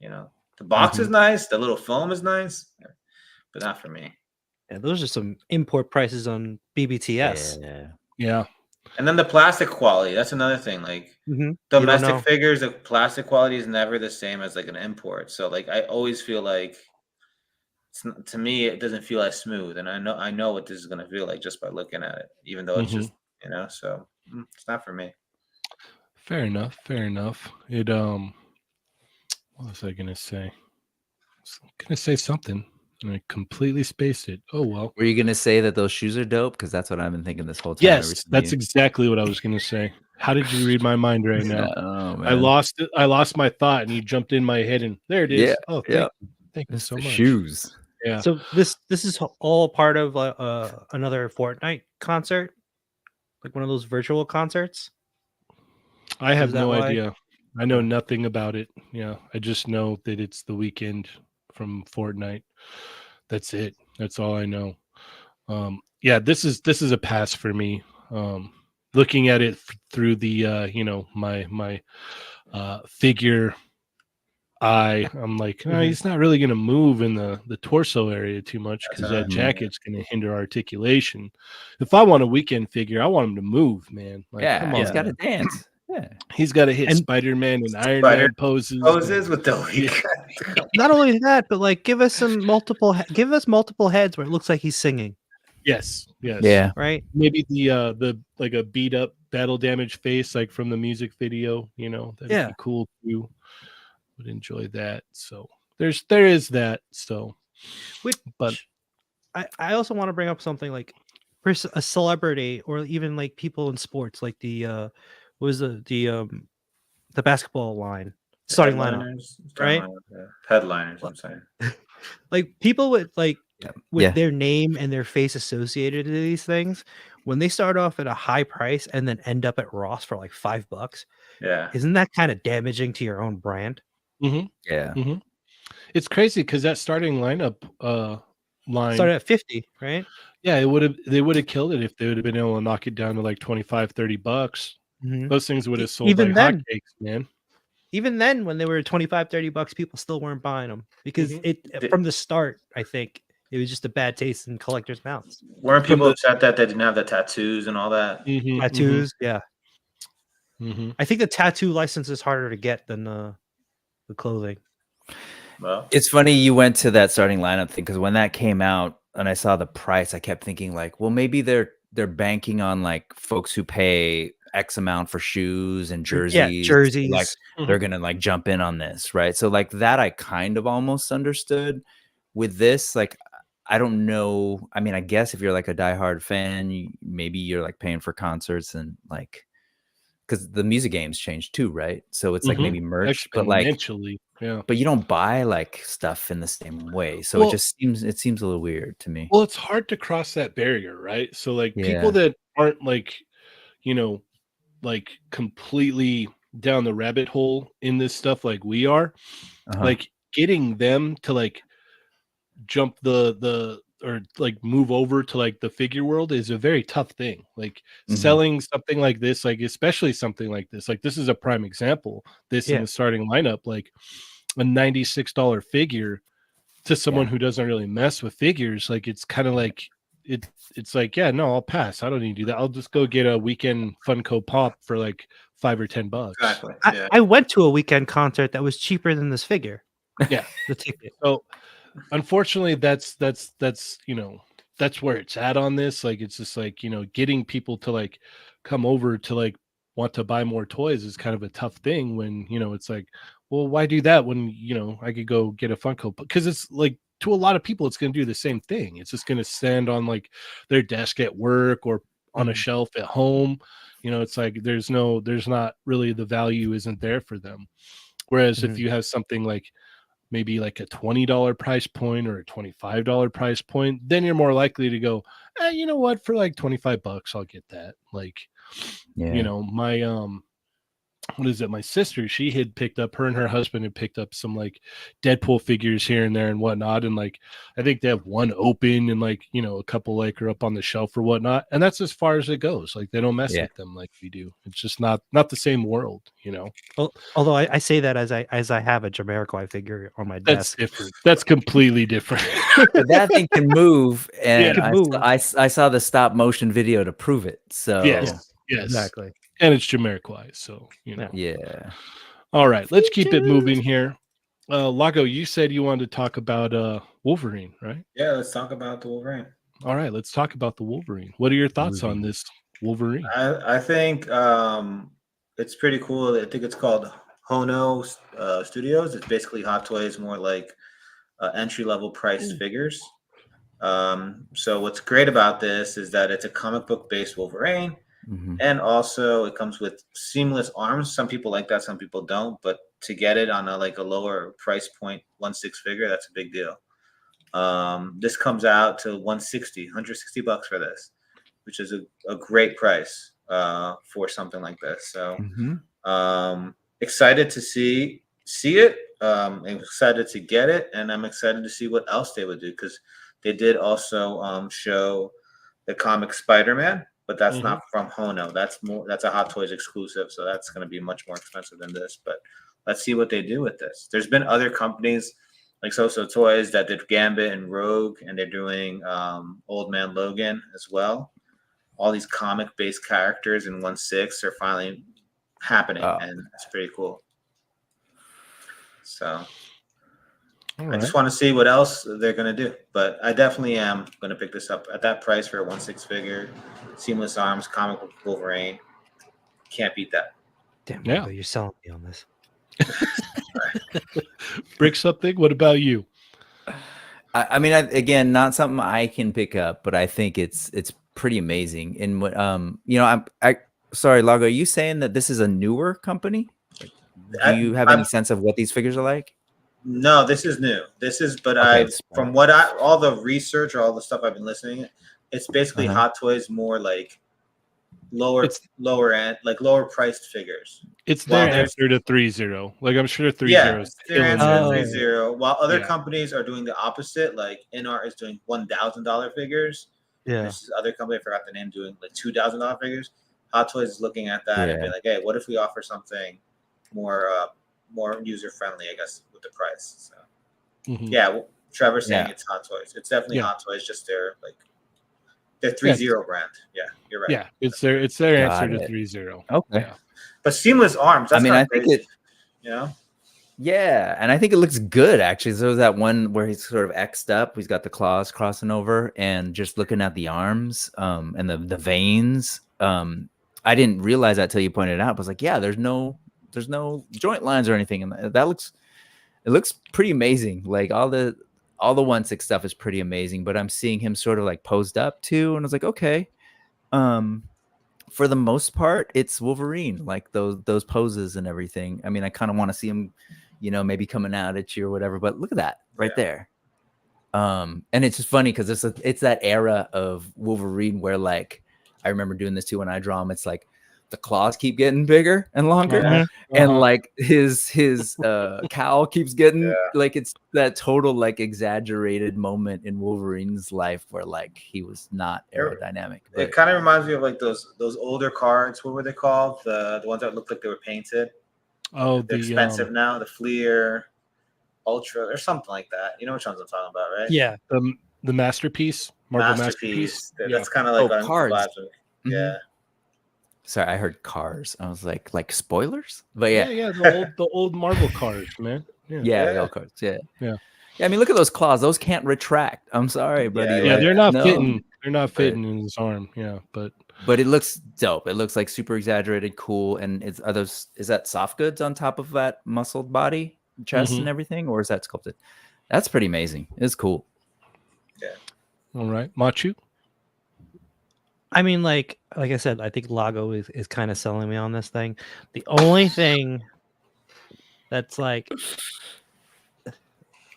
The box is nice. The little foam is nice, but not for me. Yeah, those are some import prices on BBTS. Yeah. And then the plastic quality, that's another thing. Like, domestic figures, the plastic quality is never the same as like an import. So like, I always feel like, to me, it doesn't feel as smooth. And I know what this is going to feel like just by looking at it, even though it's just you know. So it's not for me. Fair enough. It what was I gonna say? I was gonna say something and I completely spaced it. Oh well. Were you gonna say that those shoes are dope? Because that's what I've been thinking this whole time. Yes, that's exactly what I was gonna say. How did you read my mind right now? Oh, man. I lost it. I lost my thought, and you jumped in my head, and there it is. Yeah, Oh, yeah. thank you It's so the much. shoes. Yeah. So this is all part of another Fortnite concert, like one of those virtual concerts. I have Is that no why? idea. I know nothing about it. Yeah, I just know that it's the Weeknd from Fortnite. That's it. That's all I know. Yeah, this is a pass for me. Looking at it through the my figure eye, I'm like, no, he's not really going to move in the torso area too much because That's that right. jacket's going to hinder articulation. If I want a Weeknd figure, I want him to move, man. Like, Yeah, come on, he's got to man. dance. Yeah, He's got to hit And- Spider-Man and Iron Spider- Man poses. Poses with the Yeah. Weeknd. Not only that, but like give us multiple heads where it looks like he's singing, Yes. yeah. right? Maybe the like a beat up battle damage face like from the music video, that'd Yeah. be cool too. Would enjoy that. So there is that. So but I also want to bring up something like a celebrity or even like people in sports, like the what was the basketball line starting lineup, right? Headliners, I'm saying. Like people with Yeah. their name and their face associated to these things, when they start off at a high price and then end up at Ross for like $5, Yeah. isn't that kind of damaging to your own brand? Yeah. it's crazy because that starting lineup line Started at 50, right? yeah, they would have killed it if they would have been able to knock it down to like $25-$30. Those things would have sold Even like then- hotcakes, man. Even then, when they were $25-$30, people still weren't buying them because it from the start, I think it was just a bad taste in collectors' mouths. Weren't people upset that they didn't have the tattoos and all that? Tattoos, yeah. Mm-hmm. I think the tattoo license is harder to get than the clothing. Well, It's funny you went to that starting lineup thing because when that came out and I saw the price, I kept thinking like, well, maybe they're banking on like folks who pay X amount for shoes and jerseys. Yeah, jerseys. Like they're gonna like jump in on this, right? So like that I kind of almost understood. With this, like I don't know. I mean, I guess if you're like a diehard fan, maybe you're like paying for concerts and like because the music games changed too, right? So it's like maybe merch, but like yeah. but you don't buy like stuff in the same way. So it just seems a little weird to me. Well, it's hard to cross that barrier, right? So like Yeah. people that aren't like, like completely down the rabbit hole in this stuff like we are, like getting them to like jump or like move over to like the figure world is a very tough thing. Like selling something like this, like especially something like this is a prime example. This in the starting lineup, like a $96 figure to someone who doesn't really mess with figures, like it's kind of like it's like, yeah, no, I'll pass. I don't need to do that. I'll just go get a Weeknd Funko Pop for like $5 or $10. exactly. I went to a Weeknd concert that was cheaper than this figure. Yeah, the ticket. So unfortunately that's that's where it's at on this. Like it's just like, getting people to like come over to like want to buy more toys is kind of a tough thing when, it's like, well, why do that when, I could go get a Funko? Because it's like, to a lot of people, it's going to do the same thing. It's just going to stand on like their desk at work or on a shelf at home. It's like there's not really, the value isn't there for them. Whereas if you have something like maybe like a $20 price point or a $25 price point, then you're more likely to go, you know what, for like $25, I'll get that. Like, my what is it? My sister, her and her husband had picked up some like Deadpool figures here and there and whatnot. And like, I think they have one open and like, a couple like are up on the shelf or whatnot. And that's as far as it goes. Like they don't mess with them like we do. It's just not the same world, Well, although I say that as I have a Jamiroquai figure on my That's desk. different. That's completely different. But that thing can move, and It can move. I saw the stop motion video to prove it. So yes, Exactly. and it's Jamiroquai, so yeah. All right, let's keep it moving here. Lago, you said you wanted to talk about Wolverine, right? Yeah, let's talk about the Wolverine. All right, let's talk about the Wolverine. What are your thoughts on this Wolverine? I think it's pretty cool. I think it's called Hono Studios. It's basically Hot Toys, more like entry level price figures. So what's great about this is that it's a comic book based Wolverine, and also it comes with seamless arms. Some people like that, some people don't. But to get it on a lower price point 1/6 figure, that's a big deal. This comes out to $160 for this, which is a great price for something like this. So excited to see it. I'm excited to get it, and I'm excited to see what else they would do, because they did also show the comic Spider-Man, but that's not from Hono. That's a Hot Toys exclusive, so that's going to be much more expensive than this. But let's see what they do with this. There's been other companies like So Toys that did Gambit and Rogue, and they're doing Old Man Logan as well. All these comic-based characters in 1/6 are finally happening, and it's pretty cool. So I just want to see what else they're going to do. But I definitely am going to pick this up at that price for a 1/6 figure. Seamless arms, comic book Wolverine. Can't beat that. Damn, Marco, you're selling me on this. Brick something? What about you? I mean, again, not something I can pick up, but I think it's pretty amazing. And what I sorry, Lago, are you saying that this is a newer company? Do you have any sense of what these figures are like? No, this is new. This is, but from all the research or all the stuff I've been listening, it's basically Hot Toys, more like lower end, like lower priced figures. It's their answer to 3.0. Like, I'm sure 3.0 is their answer to 3.0. While other companies are doing the opposite, like InArt is doing $1,000 figures. Yeah. This other company, I forgot the name, doing like $2,000 figures. Hot Toys is looking at that and be like, hey, what if we offer something more user friendly, I guess, with the price. So Trevor's saying it's Hot Toys. It's definitely Hot Toys, just their 3.0 brand. Yeah, you're right. Yeah, it's their answer to 3.0. Okay. Yeah. But seamless arms, that's I think it, yeah, and I think it looks good actually. So that one where he's sort of X'd up, he's got the claws crossing over, and just looking at the arms and the veins. I didn't realize that till you pointed it out. I was like, yeah, there's no joint lines or anything, and it looks pretty amazing. Like all the 1/6 stuff is pretty amazing, but I'm seeing him sort of like posed up too, and I was like, okay. For the most part, it's Wolverine, like those poses and everything. I mean, I kind of want to see him, maybe coming out at you or whatever. But look at that right there. And it's just funny because it's that era of Wolverine where, like, I remember doing this too when I draw him. It's like the claws keep getting bigger and longer, and like his cowl keeps getting like, it's that total like exaggerated moment in Wolverine's life where like he was not aerodynamic. It kind of reminds me of like those older cards. What were they called? The ones that looked like they were painted. Oh, they're expensive now. The Fleer Ultra or something like that. You know which ones I'm talking about, right? Yeah, the Masterpiece, Marvel Masterpiece. That's kind of like cards. Yeah. Sorry, I heard cars. I was like spoilers, but yeah, the old Marvel cars, man. The old cards. Yeah. I mean, look at those claws; those can't retract. I'm sorry, buddy. Yeah, they're not fitting. They're not fitting in his arm. Yeah, but it looks dope. It looks like super exaggerated, cool. And is that soft goods on top of that muscled body, chest, and everything, or is that sculpted? That's pretty amazing. It's cool. Yeah. All right, Machu. I mean, like I said, I think Lago is kind of selling me on this thing. The only thing that's like,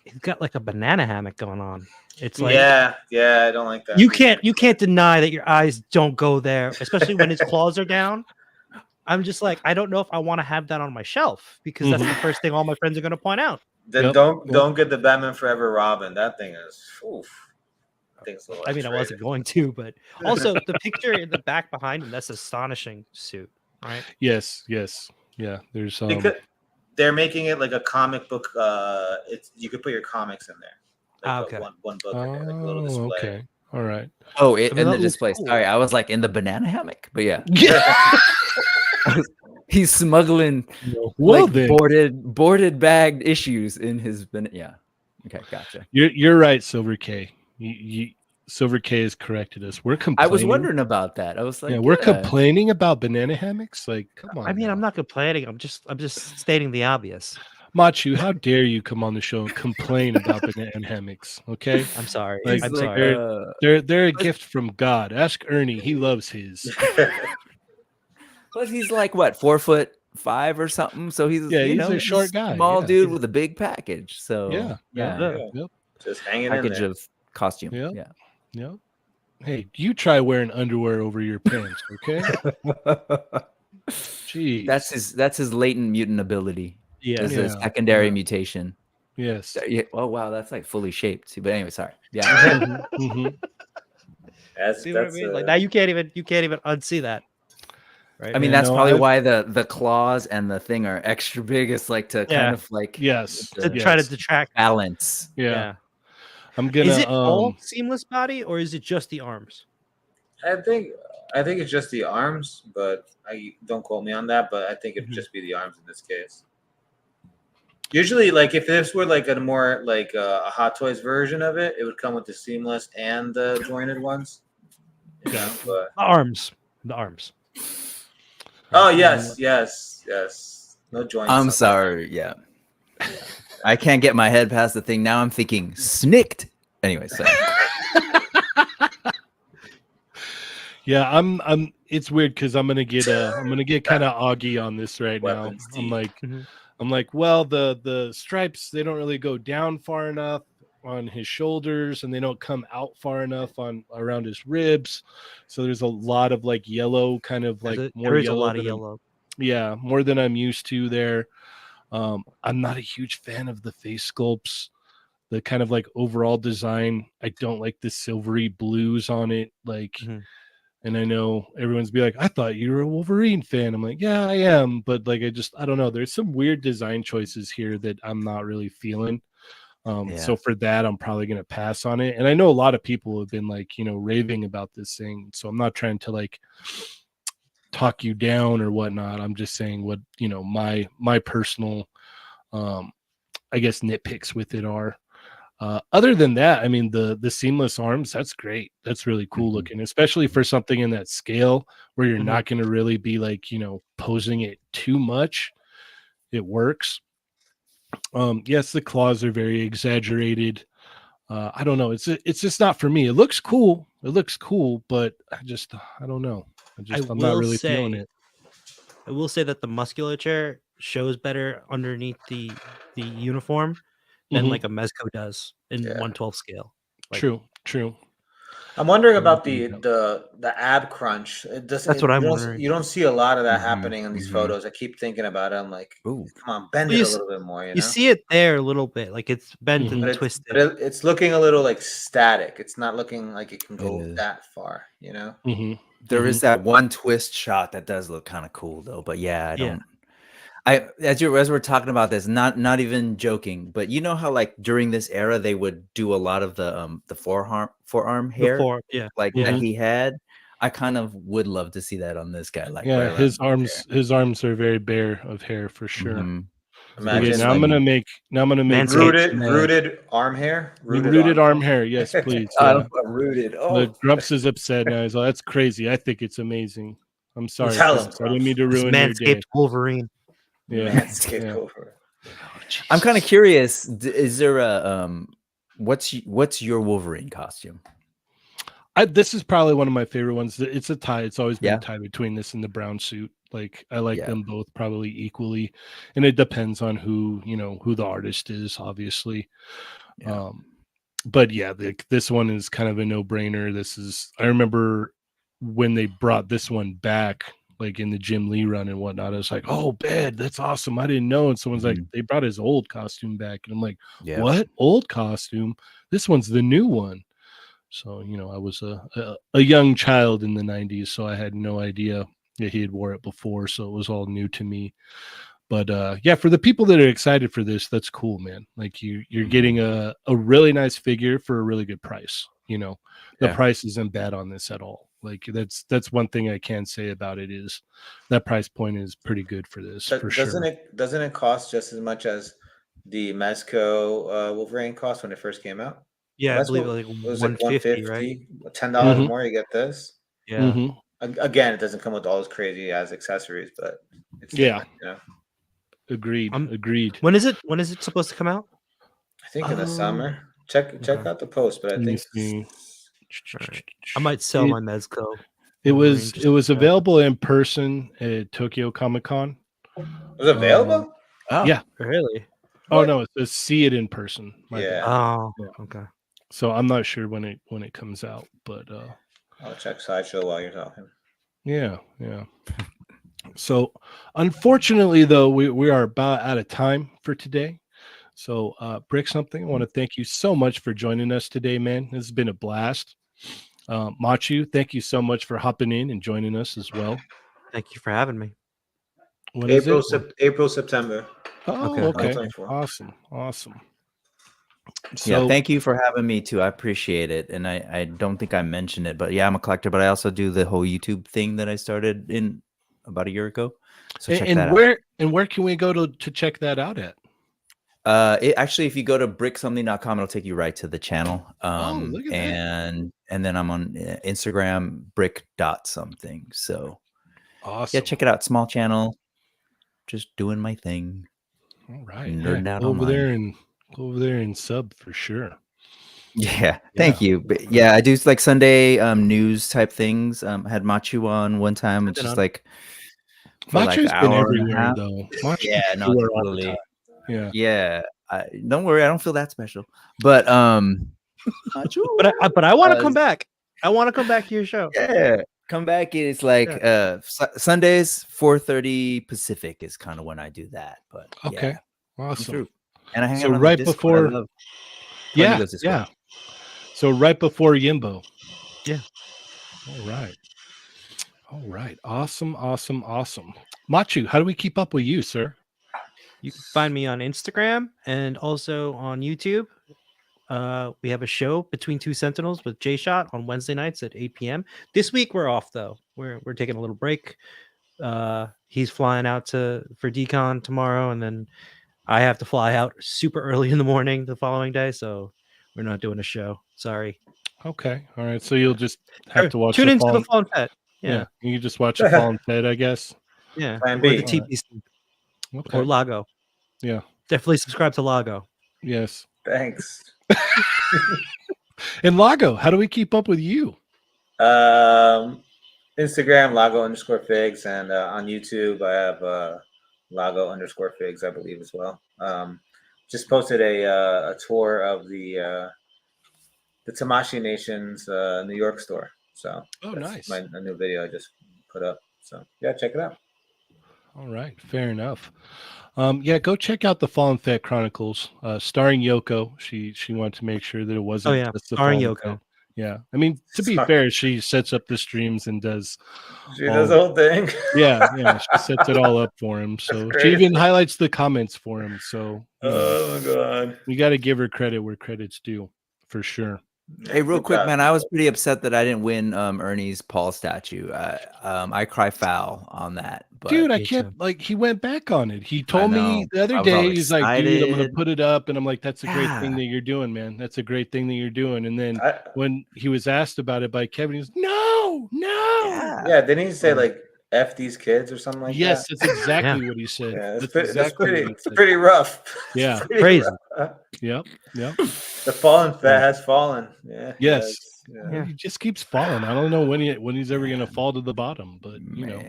he's got like a banana hammock going on. It's like, yeah, I don't like that. You can't deny that your eyes don't go there, especially when his claws are down. I'm just like, I don't know if I want to have that on my shelf, because that's the first thing all my friends are going to point out. Then don't get the Batman Forever Robin. That thing is, I mean, I wasn't going to, but also the picture in the back behind him, that's astonishing suit, right? Yes. Yeah, there's they're making it like a comic book. You could put your comics in there. Like one book in there, like a little display. Okay. All right. Oh, in the display. Cool. Sorry, I was like in the banana hammock, but yeah. He's smuggling boarded bagged issues in his banana. Yeah. Okay, gotcha. You're right, Silver K. Silver K has corrected us. We're I complaining. was wondering about that. I was like, yeah, we're complaining about banana hammocks. Like, come on. I mean, now. I'm not complaining. I'm just stating the obvious. Machu, how dare you come on the show and complain about banana hammocks? Okay, I'm sorry. like, I'm sorry. they're a gift from God. Ask Ernie; he loves his. But he's like what, 4'5" or something. So he's he's a short guy, small dude with a big package. So yeah. Just hanging package in there. of costume. Yep. Yeah. Yep. Hey, you try wearing underwear over your pants, okay? Jeez. That's his latent mutant ability. Yeah. It's a secondary mutation. Yes. Oh wow, that's like fully shaped. But anyway, sorry. Yeah. See what I mean? Like now you can't even unsee that. Right? I mean, that's probably why the claws and the thing are extra big. It's like to kind of like try to detract balance. Yeah. I'm gonna. Is it all seamless body or is it just the arms? I think it's just the arms, but I don't quote me on that. But I think it'd just be the arms in this case. Usually, like if this were like a more like a Hot Toys version of it, it would come with the seamless and the jointed ones. You know, but the arms. Oh yes. No joints. I'm sorry. Yeah. I can't get my head past the thing. Now I'm thinking snicked. Anyway, so. Yeah, I'm. It's weird because I'm gonna get kind of Augie on this right now. I'm like, well, the stripes, they don't really go down far enough on his shoulders, and they don't come out far enough on around his ribs. So there's a lot of like yellow, kind of like more yellow. A lot of yellow. Yeah, more than I'm used to there. I'm not a huge fan of the face sculpts. The kind of like overall design, I don't like the silvery blues on it. Like, and I know everyone's be like, I thought you were a Wolverine fan. I'm like, yeah, I am. But like, I don't know. There's some weird design choices here that I'm not really feeling. So for that, I'm probably going to pass on it. And I know a lot of people have been like, raving about this thing. So I'm not trying to like talk you down or whatnot. I'm just saying what, my personal, I guess, nitpicks with it are. Other than that, I mean, the seamless arms, that's great. That's really cool looking, especially for something in that scale where you're not going to really be like, posing it too much. It works. Yes, the claws are very exaggerated. I don't know. It's just not for me. It looks cool. But I don't know. I'm not really feeling it. I will say that the musculature shows better underneath the uniform than like a Mezco does in 1/12 scale. Like, True. I'm wondering about the ab crunch. That's what I'm wondering. You don't see a lot of that happening in these photos. I keep thinking about it. I'm like, ooh, come on, bend it a little bit more. You know? See it there a little bit, like it's bent and twisted. But it's looking a little like static. It's not looking like it can go that far. You know. There is that one twist shot that does look kind of cool though. But yeah, I don't. As we're talking about this, not even joking, but you know how like during this era they would do a lot of the forearm hair, that he had. I kind of would love to see that on this guy. Like his arms are very bare of hair for sure. Imagine now I'm gonna make rooted arm hair. Rooted arm hair. Yes, please. Rooted. The Grumps is upset now. He's like, that's crazy. I think it's amazing. I'm sorry. Tell him, I didn't mean to ruin your day. Wolverine. I'm kind of curious. Is there a what's your Wolverine costume? This is probably one of my favorite ones. It's a tie. It's always been a tie between this and the brown suit. Like I like them both probably equally, and it depends on who the artist is, obviously. But yeah, this one is kind of a no-brainer. I remember when they brought this one back, like in the Jim Lee run and whatnot, I was like, oh, bad, that's awesome. I didn't know. And someone's like, they brought his old costume back. And I'm like, what? Old costume? This one's the new one. So, I was a young child in the 90s, so I had no idea that he had wore it before. So it was all new to me. But for the people that are excited for this, that's cool, man. Like you're getting a really nice figure for a really good price. The price isn't bad on this at all. Like that's one thing I can say about it is that price point is pretty good for this. Doesn't it cost just as much as the Mezco Wolverine cost when it first came out? Yeah, I believe like it was like 150, right? $10 Mhm. more, you get this. Yeah. Mhm. Again, it doesn't come with all those crazy as accessories, but it's Yeah. different, you know. Agreed. Um, Agreed. When is it supposed to come out? I think in the Um, summer. Check Okay. out the post, but I Let me think see. All right. I might sell my Mezco. It Wolverine was just available in person at Tokyo Comic Con. it was available. Oh, Yeah. Really? Oh What? no, it says see it in person. My Yeah. bad. Oh, Yeah. okay. So I'm not sure when it comes out, but I'll check Sideshow while you're talking. yeah. So unfortunately though, we are about out of time for today. So Brick Something, I want to thank you so much for joining us today, man. This has been a blast. Machu, thank you so much for hopping in and joining us as well. Thank you for having me. When is it? April, September. Oh, okay. 2024. Awesome. yeah. So Thank you for having me too. I appreciate it. And I don't think I mentioned it, but yeah, I'm a collector, but I also do the whole YouTube thing that I started in about a year ago. So check that out. Where can we go to check that out at? Actually, if you go to bricksomething.com, it'll take you right to the channel. Look at that. And then I'm on Instagram, brick.something. So Awesome. yeah, check it out. Small channel, just doing my thing. All right. Nerding out Go over there online. and sub for sure. Yeah, thank you. But yeah, I do like Sunday news type things. I had Machu on one time, which is like for like an Machu's been hour and a everywhere half. though. Machu's Yeah, no, everywhere all the totally. time. Yeah. Yeah, don't worry, I don't feel that special. But Machu, But I want to come back. I want to come back to your show. yeah, come back. It's like Sundays 4:30 Pacific is kind of when I do that. But Okay. yeah, Awesome. and I hang So out on right the Discord. before- I love Yeah. Chatmigos Discord. Yeah. So right before Yimbo. Yeah. All right. Awesome. Machu, how do we keep up with you, sir? You can find me on Instagram and also on YouTube. We have a show Between Two Sentinels with J Shot on Wednesday nights at 8 p.m. This week we're off though. We're taking a little break. He's flying out for decon tomorrow, and then I have to fly out super early in the morning the following day, so we're not doing a show. Sorry. Okay. All right. So you'll just have to watch Tune the into Fallen. the Fallen Fed. Yeah. You can just watch the Fallen Fed, I guess. Yeah. Plan Or B. the TPC Okay. or Lago. Yeah. Definitely subscribe to Lago. Yes. Thanks. And Lago, how do we keep up with you? Instagram Lago_figs, and on YouTube I have Lago_figs, I believe, as well. Just posted a tour of the Tamashii Nation's New York store. So nice. A new video I just put up. So yeah, check it out. All right, fair enough. Yeah, go check out the Fallen Fett Chronicles, starring Yoko. She wanted to make sure that it wasn't just the starring Fallen Yoko. Fett. Yeah, I mean, to be fair, she sets up the streams and does. She does the whole thing. Yeah, she sets it all up for him. So she even highlights the comments for him. So oh my god, you got to give her credit where credit's due, for sure. Hey, real quick, man, I was pretty upset that I didn't win Ernie's Paul statue. I cry foul on that. But dude, I kept he went back on it. He told me the other I was day, all he's like, dude, I'm gonna excited. put it up, and I'm like, that's a great thing that you're doing, man. That's a great thing that you're doing. And then when he was asked about it by Kevin, he was no. Yeah, didn't he say like F these kids or something like that? Yes, that's exactly what he said. Yeah, that's pretty rough. Yeah, crazy. Yep. The fallen fat has fallen. Yeah. Yes. Yeah. He just keeps falling. I don't know when he's ever gonna fall to the bottom, but you know.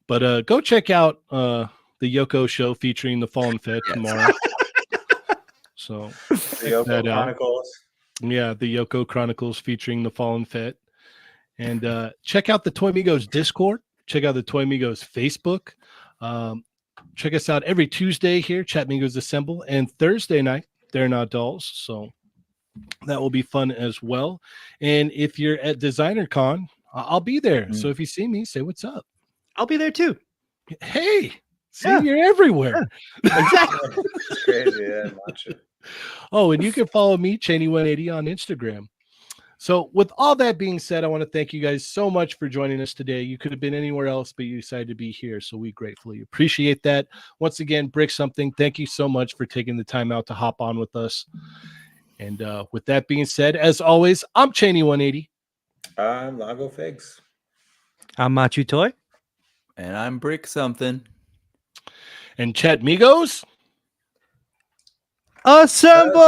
But go check out the Yoko show featuring the Fallen Fett tomorrow. So the Yoko Chronicles. Yeah, the Yoko Chronicles featuring the Fallen Fett. And check out the Toymigos Discord. Check out the Toymigos Facebook. Check us out every Tuesday here, Chatmigos Assemble, and Thursday night, They're Not Dolls. So that will be fun as well. And if you're at Designer Con, I'll be there. So if you see me, say what's up. I'll be there too. Hey, see, you're everywhere. Yeah, exactly. It's crazy. Yeah, Oh, and you can follow me, Cheney180, on Instagram. So with all that being said, I want to thank you guys so much for joining us today. You could have been anywhere else, but you decided to be here. So we gratefully appreciate that. Once again, Brick Something, thank you so much for taking the time out to hop on with us. And with that being said, as always, I'm Cheney180. I'm Lago Figs. I'm Machu Toy. And I'm Brick something. And Chatmigos. Assemble!